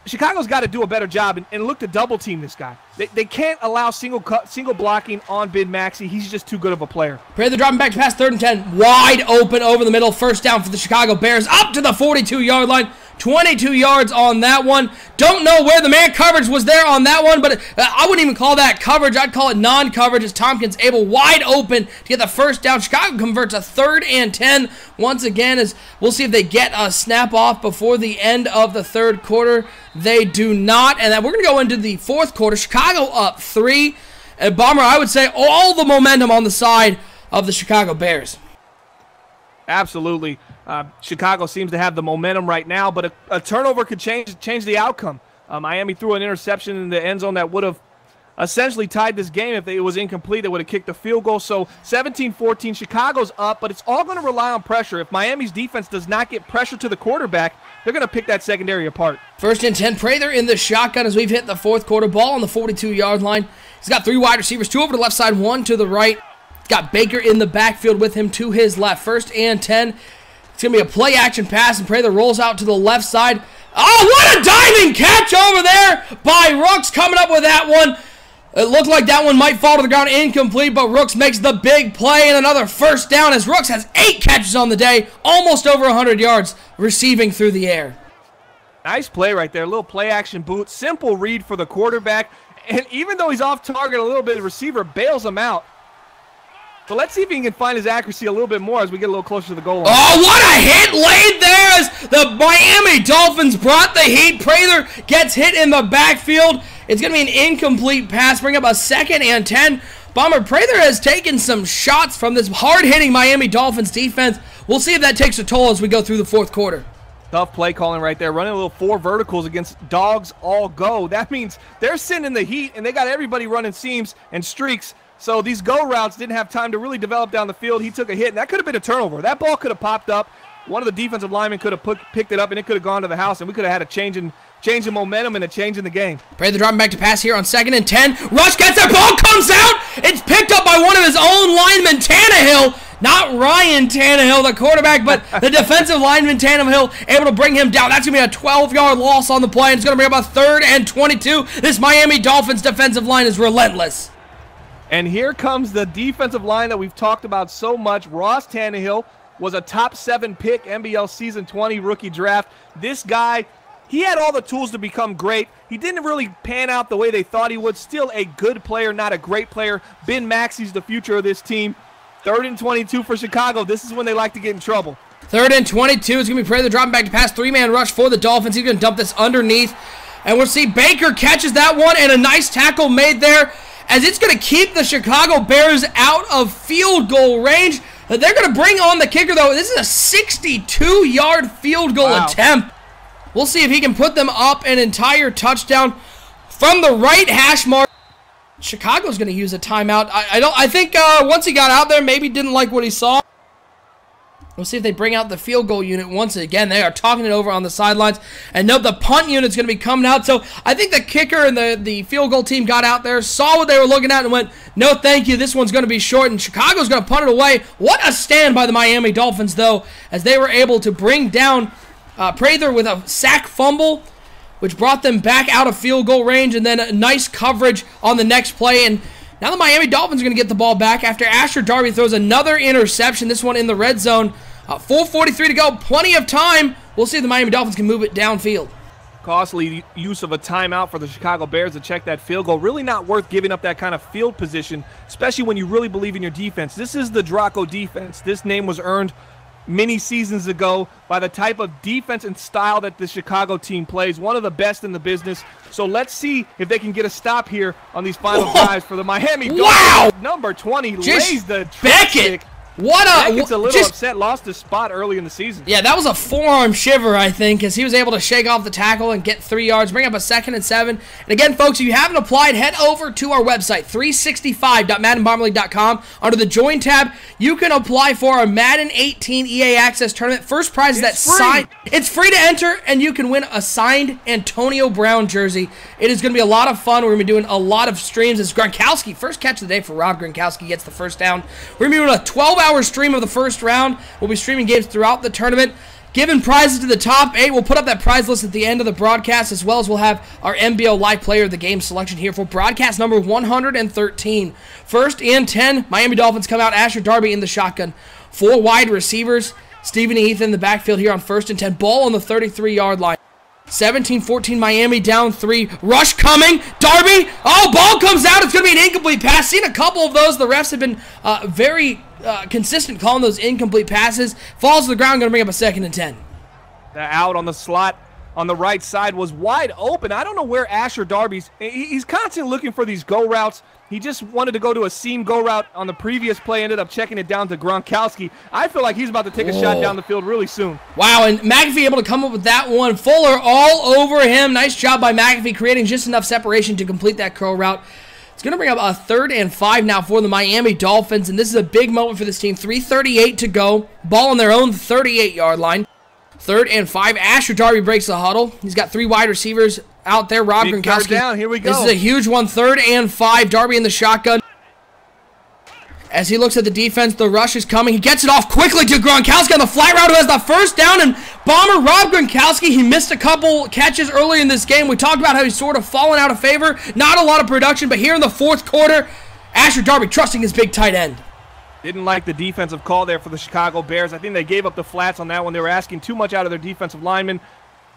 Chicago's got to do a better job and look to double team this guy. They can't allow single blocking on Ben Maxey. He's just too good of a player. Prather dropping back to pass, 3rd and 10. Wide open over the middle. 1st down for the Chicago Bears. Up to the 42-yard line. 22 yards on that one. Don't know where the man coverage was there on that one, but I wouldn't even call that coverage. I'd call it non-coverage as Tompkins able wide open to get the first down. Chicago converts a 3rd and 10 once again, as we'll see if they get a snap off before the end of the 3rd quarter. They do not, and then we're going to go into the 4th quarter. Chicago up 3. And Bomber, I would say all the momentum on the side of the Chicago Bears. Absolutely. Chicago seems to have the momentum right now, but a turnover could change the outcome. Miami threw an interception in the end zone that would have essentially tied this game. If it was incomplete, they would have kicked the field goal. So 17-14, Chicago's up, but it's all going to rely on pressure. If Miami's defense does not get pressure to the quarterback, they're going to pick that secondary apart. 1st and 10, Prather in the shotgun as we've hit the 4th quarter. Ball on the 42-yard line. He's got 3 wide receivers, 2 over to the left side, 1 to the right. He's got Baker in the backfield with him to his left. 1st and 10. It's going to be a play-action pass, and Prather rolls out to the left side. Oh, what a diving catch over there by Rooks, coming up with that one. It looked like that one might fall to the ground incomplete, but Rooks makes the big play and another first down as Rooks has 8 catches on the day, almost over 100 yards receiving through the air. Nice play right there. A little play-action boot. Simple read for the quarterback. And even though he's off target a little bit, the receiver bails him out. So let's see if he can find his accuracy a little bit more as we get a little closer to the goal line. Oh, what a hit laid there as the Miami Dolphins brought the heat. Prather gets hit in the backfield. It's going to be an incomplete pass, bring up a 2nd and 10. Bomber, Prather has taken some shots from this hard-hitting Miami Dolphins defense. We'll see if that takes a toll as we go through the 4th quarter. Tough play calling right there. Running a little 4 verticals against dogs all go. That means they're sitting in the heat, and they got everybody running seams and streaks. So these go routes didn't have time to really develop down the field. He took a hit, and that could have been a turnover. That ball could have popped up. One of the defensive linemen could have picked it up, and it could have gone to the house, and we could have had a change in momentum and a change in the game. Prather dropping back to pass here on 2nd and 10. Rush gets there. Ball comes out. It's picked up by one of his own linemen, Tannehill. Not Ryan Tannehill, the quarterback, but the defensive lineman, Tannehill, able to bring him down. That's going to be a 12-yard loss on the play, and it's going to bring up a 3rd and 22. This Miami Dolphins defensive line is relentless. And here comes the defensive line that we've talked about so much. Ross Tannehill was a top 7 pick, NBL Season 20 rookie draft. This guy, he had all the tools to become great. He didn't really pan out the way they thought he would. Still a good player, not a great player. Ben Maxey's the future of this team. 3rd and 22 for Chicago. This is when they like to get in trouble. 3rd and 22. It's going to be Prather dropping back to pass. 3-man rush for the Dolphins. He's going to dump this underneath. And we'll see Baker catches that one, and a nice tackle made there, as it's going to keep the Chicago Bears out of field goal range. They're going to bring on the kicker, though. This is a 62-yard field goal attempt. We'll see if he can put them up an entire touchdown from the right hash mark. Chicago's going to use a timeout. I think once he got out there, maybe didn't like what he saw. We'll see if they bring out the field goal unit once again. They are talking it over on the sidelines. And note, the punt unit's going to be coming out. So I think the kicker and the field goal team got out there, saw what they were looking at, and went, no thank you, this one's going to be short. And Chicago's going to punt it away. What a stand by the Miami Dolphins, though, as they were able to bring down Prather with a sack fumble, which brought them back out of field goal range, and then a nice coverage on the next play. And now the Miami Dolphins are going to get the ball back after Asher Darby throws another interception, this one in the red zone. 4:43 to go, plenty of time. We'll see if the Miami Dolphins can move it downfield. Costly use of a timeout for the Chicago Bears to check that field goal. Really not worth giving up that kind of field position, especially when you really believe in your defense. This is the Draco defense. This name was earned many seasons ago by the type of defense and style that the Chicago team plays. One of the best in the business. So let's see if they can get a stop here on these final drives for the Miami Dolphins. Wow! Number 20 lays the Beckett. Beckett's a little upset, lost his spot early in the season. Yeah, that was a forearm shiver, I think, as he was able to shake off the tackle and get 3 yards, bring up a 2nd and 7. And again, folks, if you haven't applied, head over to our website, 365.maddenbomberleague.com. Under the Join tab, you can apply for our Madden 18 EA Access Tournament. First prize is that signed. It's free to enter, and you can win a signed Antonio Brown jersey. It is going to be a lot of fun. We're going to be doing a lot of streams. As Gronkowski, first catch of the day for Rob Gronkowski, gets the first down. We're going to be doing a 12-hour stream of the first round. We'll be streaming games throughout the tournament, giving prizes to the top 8. We'll put up that prize list at the end of the broadcast, as well as we'll have our NBL Live Player of the Game selection here for broadcast number 113. 1st and 10, Miami Dolphins come out. Asher Darby in the shotgun. 4 wide receivers. Stephen E. Ethan in the backfield here on 1st and 10. Ball on the 33-yard line. 17-14 Miami down 3. Rush coming. Darby. Oh, ball comes out. It's going to be an incomplete pass. Seen a couple of those. The refs have been very consistent calling those incomplete passes. Falls to the ground. Going to bring up a 2nd and 10. The out on the slot on the right side was wide open. I don't know where Asher Darby's. He's constantly looking for these go routes. He just wanted to go to a seam go route on the previous play, ended up checking it down to Gronkowski. I feel like he's about to take a shot down the field really soon. Wow, and McAfee able to come up with that one. Fuller all over him. Nice job by McAfee, creating just enough separation to complete that curl route. It's going to bring up a 3rd and 5 now for the Miami Dolphins, and this is a big moment for this team. 3:38 to go. Ball on their own 38-yard line. 3rd and 5. Asher Darby breaks the huddle. He's got 3 wide receivers out there. Rob Gronkowski. Down. Here we go. This is a huge one. 3rd and 5. Darby in the shotgun. As he looks at the defense, the rush is coming. He gets it off quickly to Gronkowski on the flat route, who has the 1st down. And Bomber Rob Gronkowski, he missed a couple catches earlier in this game. We talked about how he's sort of fallen out of favor. Not a lot of production, but here in the 4th quarter, Asher Darby trusting his big tight end. Didn't like the defensive call there for the Chicago Bears. I think they gave up the flats on that one. They were asking too much out of their defensive linemen.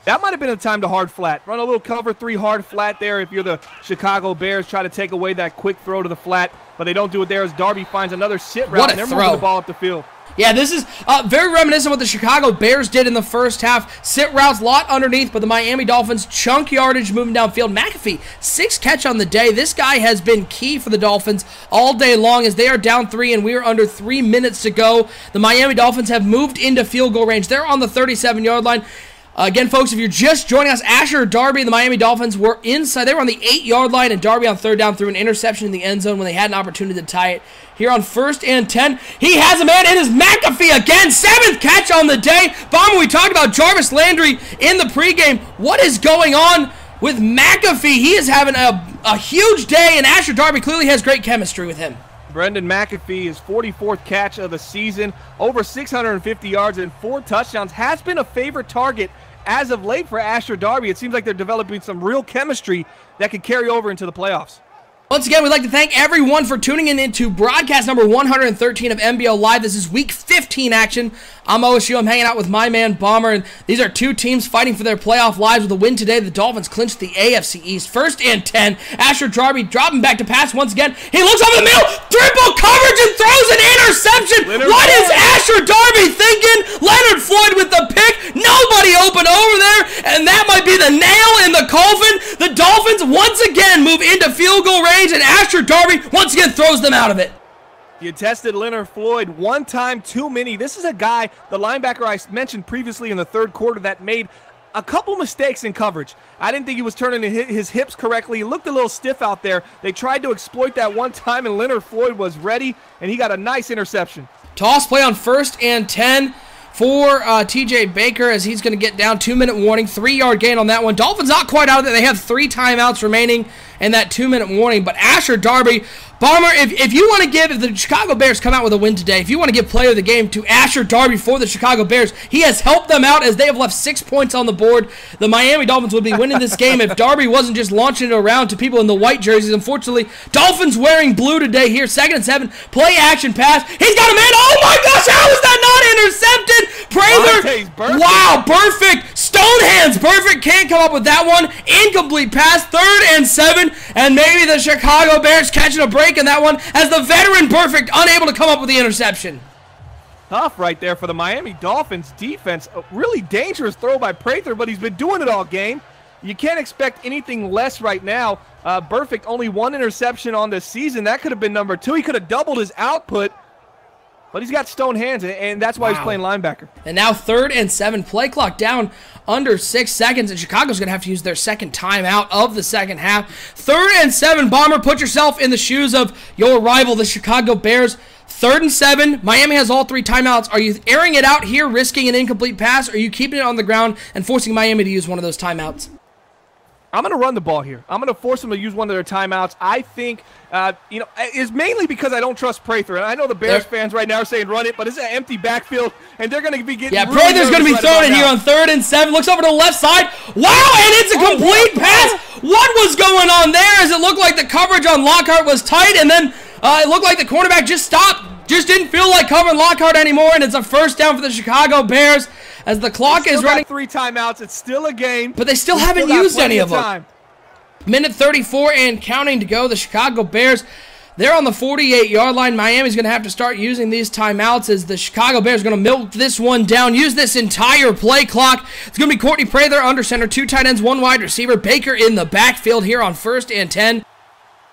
That might have been the time to hard flat. Run a little cover 3 hard flat there if you're the Chicago Bears. Try to take away that quick throw to the flat, but they don't do it there as Darby finds another sit route. What a they're throw. moving the ball up the field. Yeah, this is very reminiscent of what the Chicago Bears did in the first half. Sit routes, lot underneath, but the Miami Dolphins, chunk yardage moving downfield. McAfee, 6 catch on the day. This guy has been key for the Dolphins all day long as they are down 3 and we are under 3 minutes to go. The Miami Dolphins have moved into field goal range. They're on the 37-yard line. Again, folks, if you're just joining us, Asher Darby and the Miami Dolphins were inside. They were on the 8-yard line, and Darby on 3rd down threw an interception in the end zone when they had an opportunity to tie it. Here on 1st and 10, he has a man. It is McAfee again. 7th catch on the day. Bomber, we talked about Jarvis Landry in the pregame. What is going on with McAfee? He is having a huge day, and Asher Darby clearly has great chemistry with him. Brendan McAfee, his 44th catch of the season, over 650 yards and 4 touchdowns, has been a favorite target as of late for Asher Darby. It seems like they're developing some real chemistry that could carry over into the playoffs. Once again, we'd like to thank everyone for tuning in into broadcast number 113 of NBL Live. This is Week 15 action. I'm OSU. I'm hanging out with my man Bomber, and these are 2 teams fighting for their playoff lives. With a win today, the Dolphins clinched the AFC East. 1st and 10. Asher Darby dropping back to pass once again. He looks over the middle, triple coverage, and throws an interception. What is Asher Darby thinking? Leonard Floyd with the pick. Nobody open over there, and that might be the nail in the coffin. The Dolphins once again move into field goal range, and Asher Darby once again throws them out of it. You tested Leonard Floyd one time too many. This is a guy, the linebacker I mentioned previously in the 3rd quarter, that made a couple mistakes in coverage. I didn't think he was turning his hips correctly. He looked a little stiff out there. They tried to exploit that one time, and Leonard Floyd was ready, and he got a nice interception. Toss play on 1st and 10 for TJ Baker as he's going to get down. 2-minute warning, 3-yard gain on that one. Dolphins not quite out of it. They have 3 timeouts remaining in that 2-minute warning. But Asher Darby, Bomber, if you want to give, if the Chicago Bears come out with a win today, if you want to give player of the game to Asher Darby for the Chicago Bears, he has helped them out as they have left 6 points on the board. The Miami Dolphins would be winning this game if Darby wasn't just launching it around to people in the white jerseys. Unfortunately, Dolphins wearing blue today here. 2nd and 7, play action pass. He's got a man. Oh my gosh, how is that not intercepted? Prather, wow, perfect. Stone hands, perfect. Can't come up with that one. Incomplete pass, 3rd and 7, and maybe the Chicago Bears catching a break in that one as the veteran Perfect unable to come up with the interception. Tough right there for the Miami Dolphins defense. A really dangerous throw by Prather, but he's been doing it all game. You can't expect anything less right now. Perfect, only 1 interception on the season. That could have been number 2. He could have doubled his output. But he's got stone hands, and that's why he's playing linebacker. And now 3rd and 7, play clock down under 6 seconds, and Chicago's going to have to use their 2nd timeout of the 2nd half. 3rd and 7, Bomber, put yourself in the shoes of your rival, the Chicago Bears. 3rd and 7, Miami has all 3 timeouts. Are you airing it out here, risking an incomplete pass, or are you keeping it on the ground and forcing Miami to use one of those timeouts? I'm going to run the ball here. I'm going to force them to use one of their timeouts. I think, it's mainly because I don't trust Prather. And I know the Bears fans right now are saying run it, but it's an empty backfield, and they're going to be getting Prather's going to be throwing it here on 3rd and 7. Looks over to the left side. Wow, and it's a complete pass. What was going on there as it looked like the coverage on Lockhart was tight, and then it looked like the cornerback just stopped. Just didn't feel like covering Lockhart anymore, and it's a first down for the Chicago Bears as the clock is running. 3 timeouts. It's still a game. But they still haven't used any of them. Minute 34 and counting to go. The Chicago Bears, they're on the 48-yard line. Miami's going to have to start using these timeouts as the Chicago Bears are going to milk this one down, use this entire play clock. It's going to be Courtney Prather under center, 2 tight ends, 1 wide receiver. Baker in the backfield here on 1st and 10.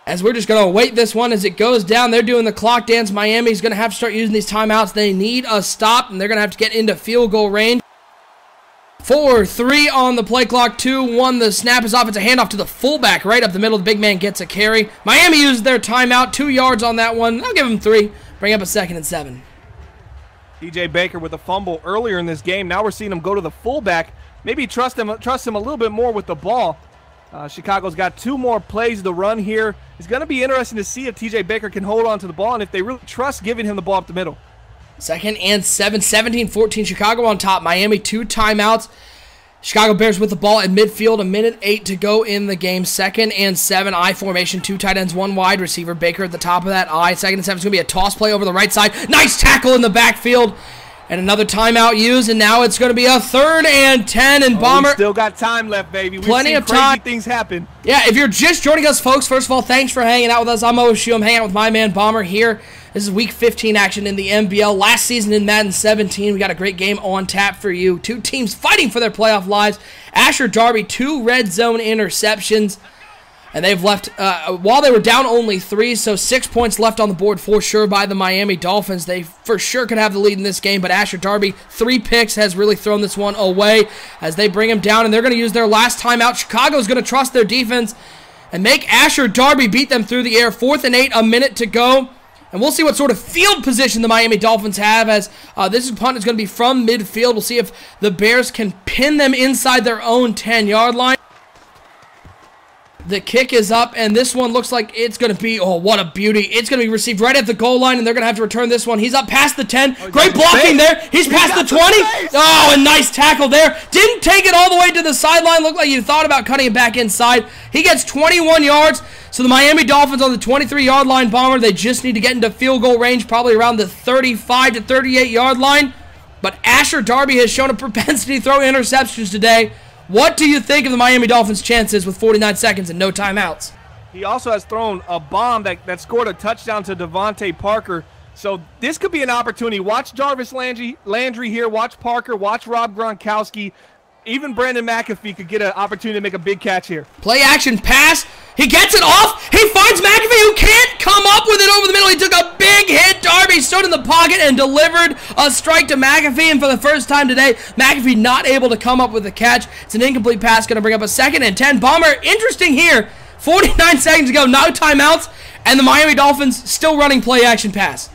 As we're just going to await this one as it goes down. They're doing the clock dance. Miami's going to have to start using these timeouts. They need a stop, and they're going to have to get into field goal range. 4-3 on the play clock, 2-1. The snap is off. It's a handoff to the fullback right up the middle. The big man gets a carry. Miami uses their timeout, 2 yards on that one. I'll give them 3. Bring up a 2nd and 7. TJ Baker with a fumble earlier in this game. Now we're seeing him go to the fullback. Maybe trust him a little bit more with the ball. Chicago's got 2 more plays to run here. It's going to be interesting to see if TJ Baker can hold on to the ball and if they really trust giving him the ball up the middle. 2nd and 7, 17-14, Chicago on top. Miami 2 timeouts. Chicago Bears with the ball at midfield, 1:08 to go in the game. 2nd and 7, I formation, 2 tight ends, 1 wide receiver. Baker at the top of that I. 2nd and 7 is going to be a toss play over the right side. Nice tackle in the backfield. And another timeout used, and now it's going to be a 3rd and 10, and Bomber. We still got time left, baby. Plenty of crazy time. Things happen. Yeah, if you're just joining us, folks, first of all, thanks for hanging out with us. I'm OSU. I'm hanging out with my man Bomber here. This is Week 15 action in the NBL. Last season in Madden 17, we got a great game on tap for you. 2 teams fighting for their playoff lives. Asher Darby, 2 red zone interceptions. And they've left, while they were down only 3, so 6 points left on the board for sure by the Miami Dolphins. They for sure could have the lead in this game, but Asher Darby, 3 picks, has really thrown this one away as they bring him down, and they're going to use their last timeout. Chicago's going to trust their defense and make Asher Darby beat them through the air. 4th and 8, a minute to go. And we'll see what sort of field position the Miami Dolphins have as this punt is going to be from midfield. We'll see if the Bears can pin them inside their own 10-yard line. The kick is up, and this one looks like it's going to be, oh, what a beauty. It's going to be received right at the goal line, and they're going to have to return this one. He's up past the 10. Great blocking there. He's past the 20. Oh, a nice tackle there. Didn't take it all the way to the sideline. Looked like you thought about cutting it back inside. He gets 21 yards. So the Miami Dolphins on the 23-yard line, Bomber. They just need to get into field goal range, probably around the 35 to 38-yard line. But Asher Darby has shown a propensity to throw interceptions today. What do you think of the Miami Dolphins' chances with 49 seconds and no timeouts? He also has thrown a bomb that scored a touchdown to Devontae Parker. So this could be an opportunity. Watch Jarvis Landry here. Watch Parker. Watch Rob Gronkowski. Even Brandon McAfee could get an opportunity to make a big catch here. Play action pass. He gets it off. He finds McAfee, who can't come up with it over the middle. He took a big hit. Darby stood in the pocket and delivered a strike to McAfee. And for the first time today, McAfee not able to come up with the catch. It's an incomplete pass. Going to bring up a 2nd and 10. Bomber, interesting here. 49 seconds to go. No timeouts. And the Miami Dolphins still running play action pass.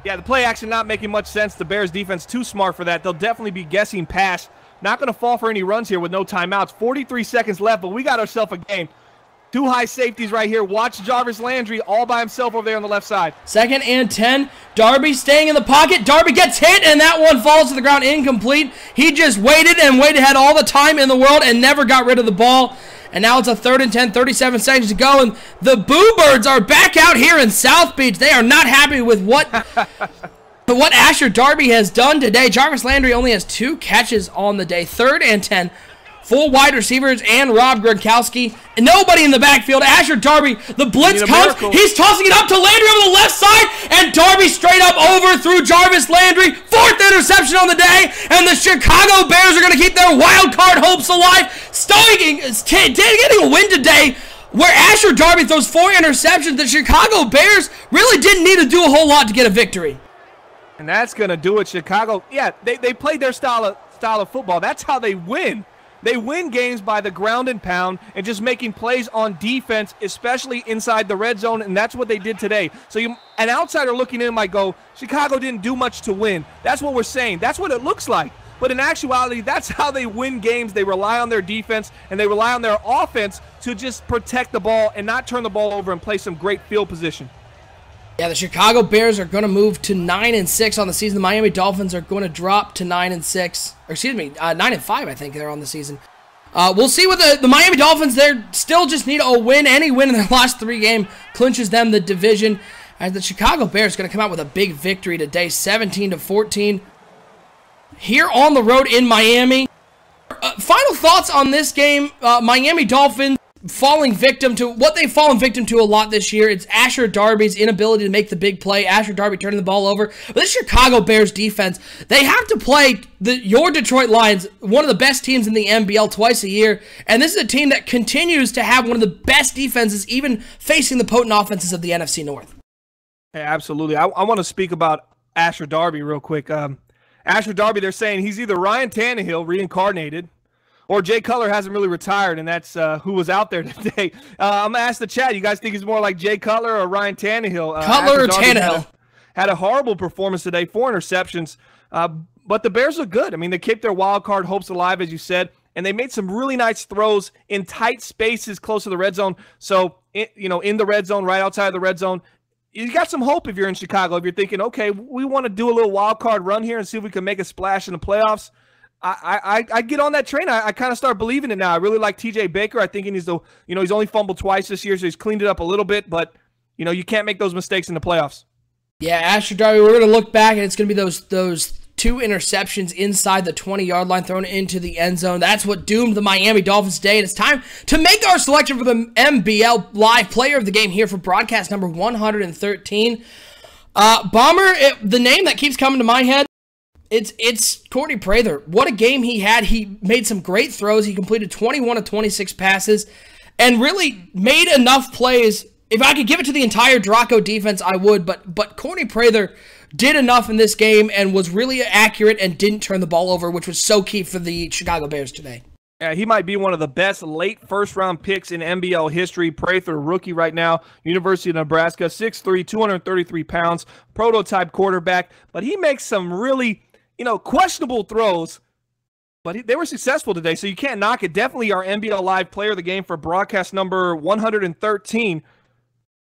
Yeah, the play action not making much sense. The Bears defense too smart for that. They'll definitely be guessing pass. Not going to fall for any runs here with no timeouts. 43 seconds left, but we got ourselves a game. 2 high safeties right here. Watch Jarvis Landry all by himself over there on the left side. 2nd and 10. Darby staying in the pocket. Darby gets hit, and that one falls to the ground incomplete. He just waited and waited, had all the time in the world, and never got rid of the ball. And now it's a 3rd and 10, 37 seconds to go, and the Boo Birds are back out here in South Beach. They are not happy with what Asher Darby has done today. Jarvis Landry only has 2 catches on the day. 3rd and 10. 4 wide receivers and Rob Gronkowski. And nobody in the backfield. Asher Darby, the blitz comes. He's tossing it up to Landry on the left side. And Darby straight up overthrew Jarvis Landry. 4th interception on the day. And the Chicago Bears are going to keep their wild card hopes alive. Getting a win today where Asher Darby throws 4 interceptions. The Chicago Bears really didn't need to do a whole lot to get a victory. And that's going to do it. Chicago, yeah, they played their style of football. That's how they win. They win games by the ground and pound and just making plays on defense, especially inside the red zone, and that's what they did today. So an outsider looking in might go, Chicago didn't do much to win. That's what we're saying. That's what it looks like. But in actuality, that's how they win games. They rely on their defense, and they rely on their offense to just protect the ball and not turn the ball over and play some great field position. Yeah, the Chicago Bears are going to move to 9-6 on the season. The Miami Dolphins are going to drop to 9-6. Or excuse me, 9-5, I think they're on the season. We'll see what the Miami Dolphins, they still just need a win. Any win in their last 3 games clinches them the division. as the Chicago Bears going to come out with a big victory today, 17-14, here on the road in Miami. Final thoughts on this game. Miami Dolphins falling victim to what they've fallen victim to a lot this year. It's Asher Darby's inability to make the big play. Asher Darby turning the ball over. But this Chicago Bears defense, they have to play your Detroit Lions, one of the best teams in the NBL, twice a year. And this is a team that continues to have one of the best defenses, even facing the potent offenses of the NFC North. Yeah, absolutely. I want to speak about Asher Darby real quick. Asher Darby, they're saying he's either Ryan Tannehill reincarnated, or Jay Cutler hasn't really retired, and that's who was out there today. I'm going to ask the chat, you guys think he's more like Jay Cutler or Ryan Tannehill? Cutler or Tannehill? Had a horrible performance today, 4 interceptions, but the Bears look good. I mean, they kept their wild card hopes alive, as you said, and they made some really nice throws in tight spaces close to the red zone. So, in the red zone, right outside of the red zone, you got some hope if you're in Chicago. If you're thinking, okay, we want to do a little wild card run here and see if we can make a splash in the playoffs. I get on that train. I kind of start believing it now. I really like TJ Baker. I think he's he's only fumbled twice this year, so he's cleaned it up a little bit. But you can't make those mistakes in the playoffs. Yeah, Asher Darby. We're going to look back, and it's going to be those 2 interceptions inside the 20-yard line thrown into the end zone. That's what doomed the Miami Dolphins today. And it's time to make our selection for the NBL Live Player of the Game here for broadcast number 113. Bomber, the name that keeps coming to my head. It's Courtney Prather. What a game he had. He made some great throws. He completed 21 of 26 passes and really made enough plays. If I could give it to the entire Draco defense, I would. But Courtney Prather did enough in this game and was really accurate and didn't turn the ball over, which was so key for the Chicago Bears today. Yeah, he might be one of the best late first-round picks in NBL history. Prather, rookie right now, University of Nebraska, 6'3", 233 pounds, prototype quarterback. But he makes some really questionable throws, but they were successful today, so you can't knock it. Definitely our NBL Live Player of the Game for broadcast number 113.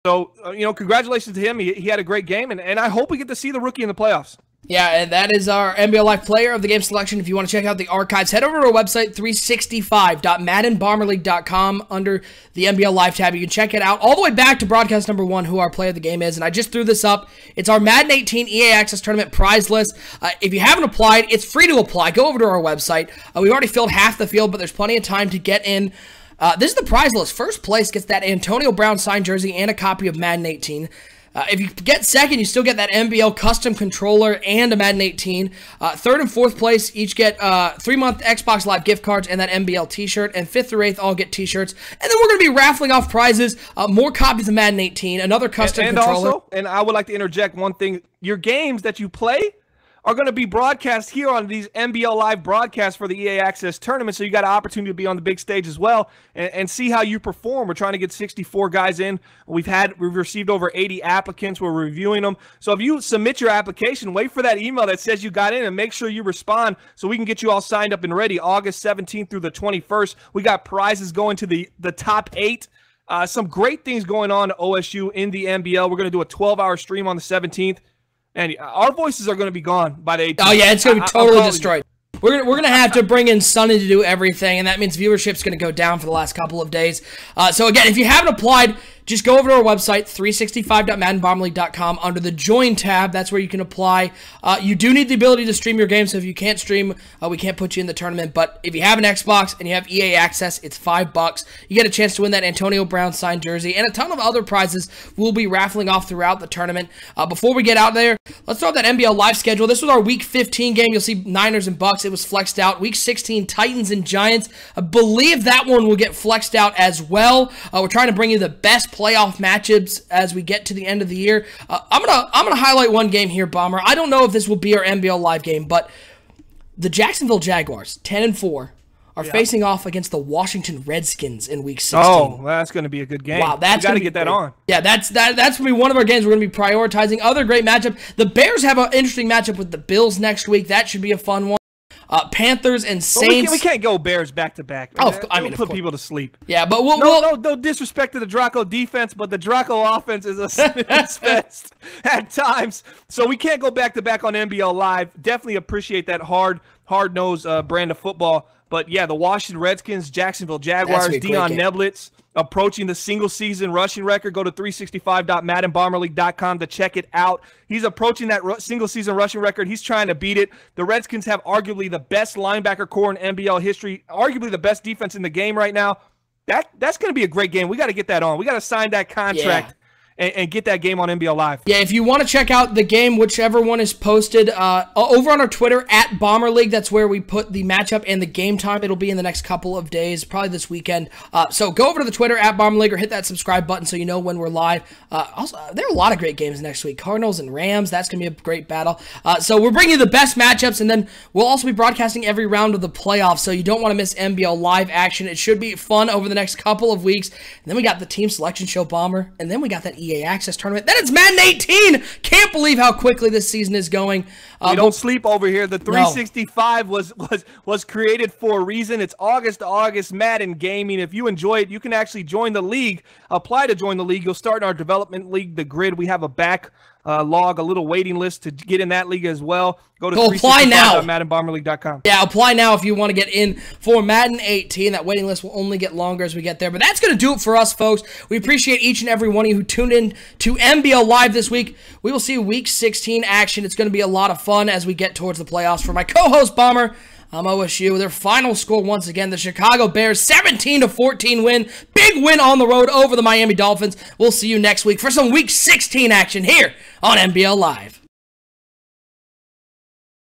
So, congratulations to him. He had a great game, and I hope we get to see the rookie in the playoffs. Yeah, and that is our NBL Live Player of the Game selection. If you want to check out the archives, head over to our website, 365.maddenbomberleague.com, under the NBL Live tab. You can check it out all the way back to broadcast number 1, who our Player of the Game is. And I just threw this up. It's our Madden 18 EA Access Tournament prize list. If you haven't applied, it's free to apply. Go over to our website. We've already filled half the field, but there's plenty of time to get in. This is the prize list. First place gets that Antonio Brown signed jersey and a copy of Madden 18. If you get second, you still get that NBL custom controller and a Madden 18. Third and fourth place each get 3-month Xbox Live gift cards and that NBL t-shirt. And 5th through 8th all get t-shirts. And then we're going to be raffling off prizes, more copies of Madden 18, another custom controller. Also, and I would like to interject one thing. Your games that you play are going to be broadcast here on these NBL Live broadcasts for the EA Access Tournament, so you got an opportunity to be on the big stage as well and see how you perform. We're trying to get 64 guys in. We've received over 80 applicants. We're reviewing them. So if you submit your application, wait for that email that says you got in and make sure you respond so we can get you all signed up and ready. August 17th through the 21st, we got prizes going to the top 8. Some great things going on at OSU in the NBL. We're going to do a 12-hour stream on the 17th. And our voices are going to be gone by the 18th. Oh, yeah, it's going to be totally destroyed. We're gonna have to bring in Sonny to do everything, and that means viewership's going to go down for the last couple of days. So, again, if you haven't applied, just go over to our website, 365.maddenbomberleague.com, under the Join tab. That's where you can apply. You do need the ability to stream your game, so if you can't stream, we can't put you in the tournament. But if you have an Xbox and you have EA Access, it's $5. You get a chance to win that Antonio Brown signed jersey and a ton of other prizes we'll be raffling off throughout the tournament. Before we get out there, let's throw up that NBL Live schedule. This was our Week 15 game. You'll see Niners and Bucks. It was flexed out. Week 16, Titans and Giants. I believe that one will get flexed out as well. We're trying to bring you the best playoff matchups as we get to the end of the year. I'm gonna highlight one game here, Bomber. I don't know if this will be our NBL Live game, but the Jacksonville Jaguars, 10-4, are facing off against the Washington Redskins in Week 16. Oh, that's going to be a good game. Wow, that's got to get that on. Yeah, that's going to be one of our games we're going to be prioritizing. Other great matchup. The Bears have an interesting matchup with the Bills next week. That should be a fun one. Panthers and Saints. We can't go Bears back-to-back. I mean, put people to sleep. Yeah, but no disrespect to the Draco defense, but the Draco offense is a fest at times. So we can't go back-to-back on NBL Live. Definitely appreciate that hard hard-nosed brand of football. But yeah, the Washington Redskins, Jacksonville Jaguars, Deion Neblitz approaching the single-season rushing record. Go to 365.maddenbomberleague.com to check it out. He's approaching that single-season rushing record. He's trying to beat it. The Redskins have arguably the best linebacker core in NBL history, arguably the best defense in the game right now. That's going to be a great game. We got to get that on. We got to sign that contract. And get that game on NBL Live. Yeah, if you want to check out the game, whichever one is posted, over on our Twitter, at Bomber League, that's where we put the matchup and the game time. It'll be in the next couple of days, probably this weekend. So go over to the Twitter, at Bomber League, or hit that subscribe button so you know when we're live. Also, there are a lot of great games next week. Cardinals and Rams, that's going to be a great battle. So we're bringing you the best matchups, and then we'll also be broadcasting every round of the playoffs, so you don't want to miss NBL Live action. It should be fun over the next couple of weeks. And then we got the team selection show, Bomber, and then we got that EA Access tournament. Then it's Madden 18. Can't believe how quickly this season is going. We don't sleep over here. The 365 was created for a reason. It's August to August Madden gaming. If you enjoy it, you can actually join the league. Apply to join the league. You'll start in our development league, the Grid. We have a backlog, a little waiting list to get in that league as well. Go to apply now. MaddenBomberLeague.com. Yeah, apply now if you want to get in for Madden 18. That waiting list will only get longer as we get there. But that's going to do it for us, folks. We appreciate each and every one of you who tuned in to NBL Live this week. We will see Week 16 action. It's going to be a lot of fun as we get towards the playoffs. For my co-host, Bomber, I'm OSU. Their final score, once again, the Chicago Bears 17-14 win. Big win on the road over the Miami Dolphins. We'll see you next week for some Week 16 action here on NBL Live.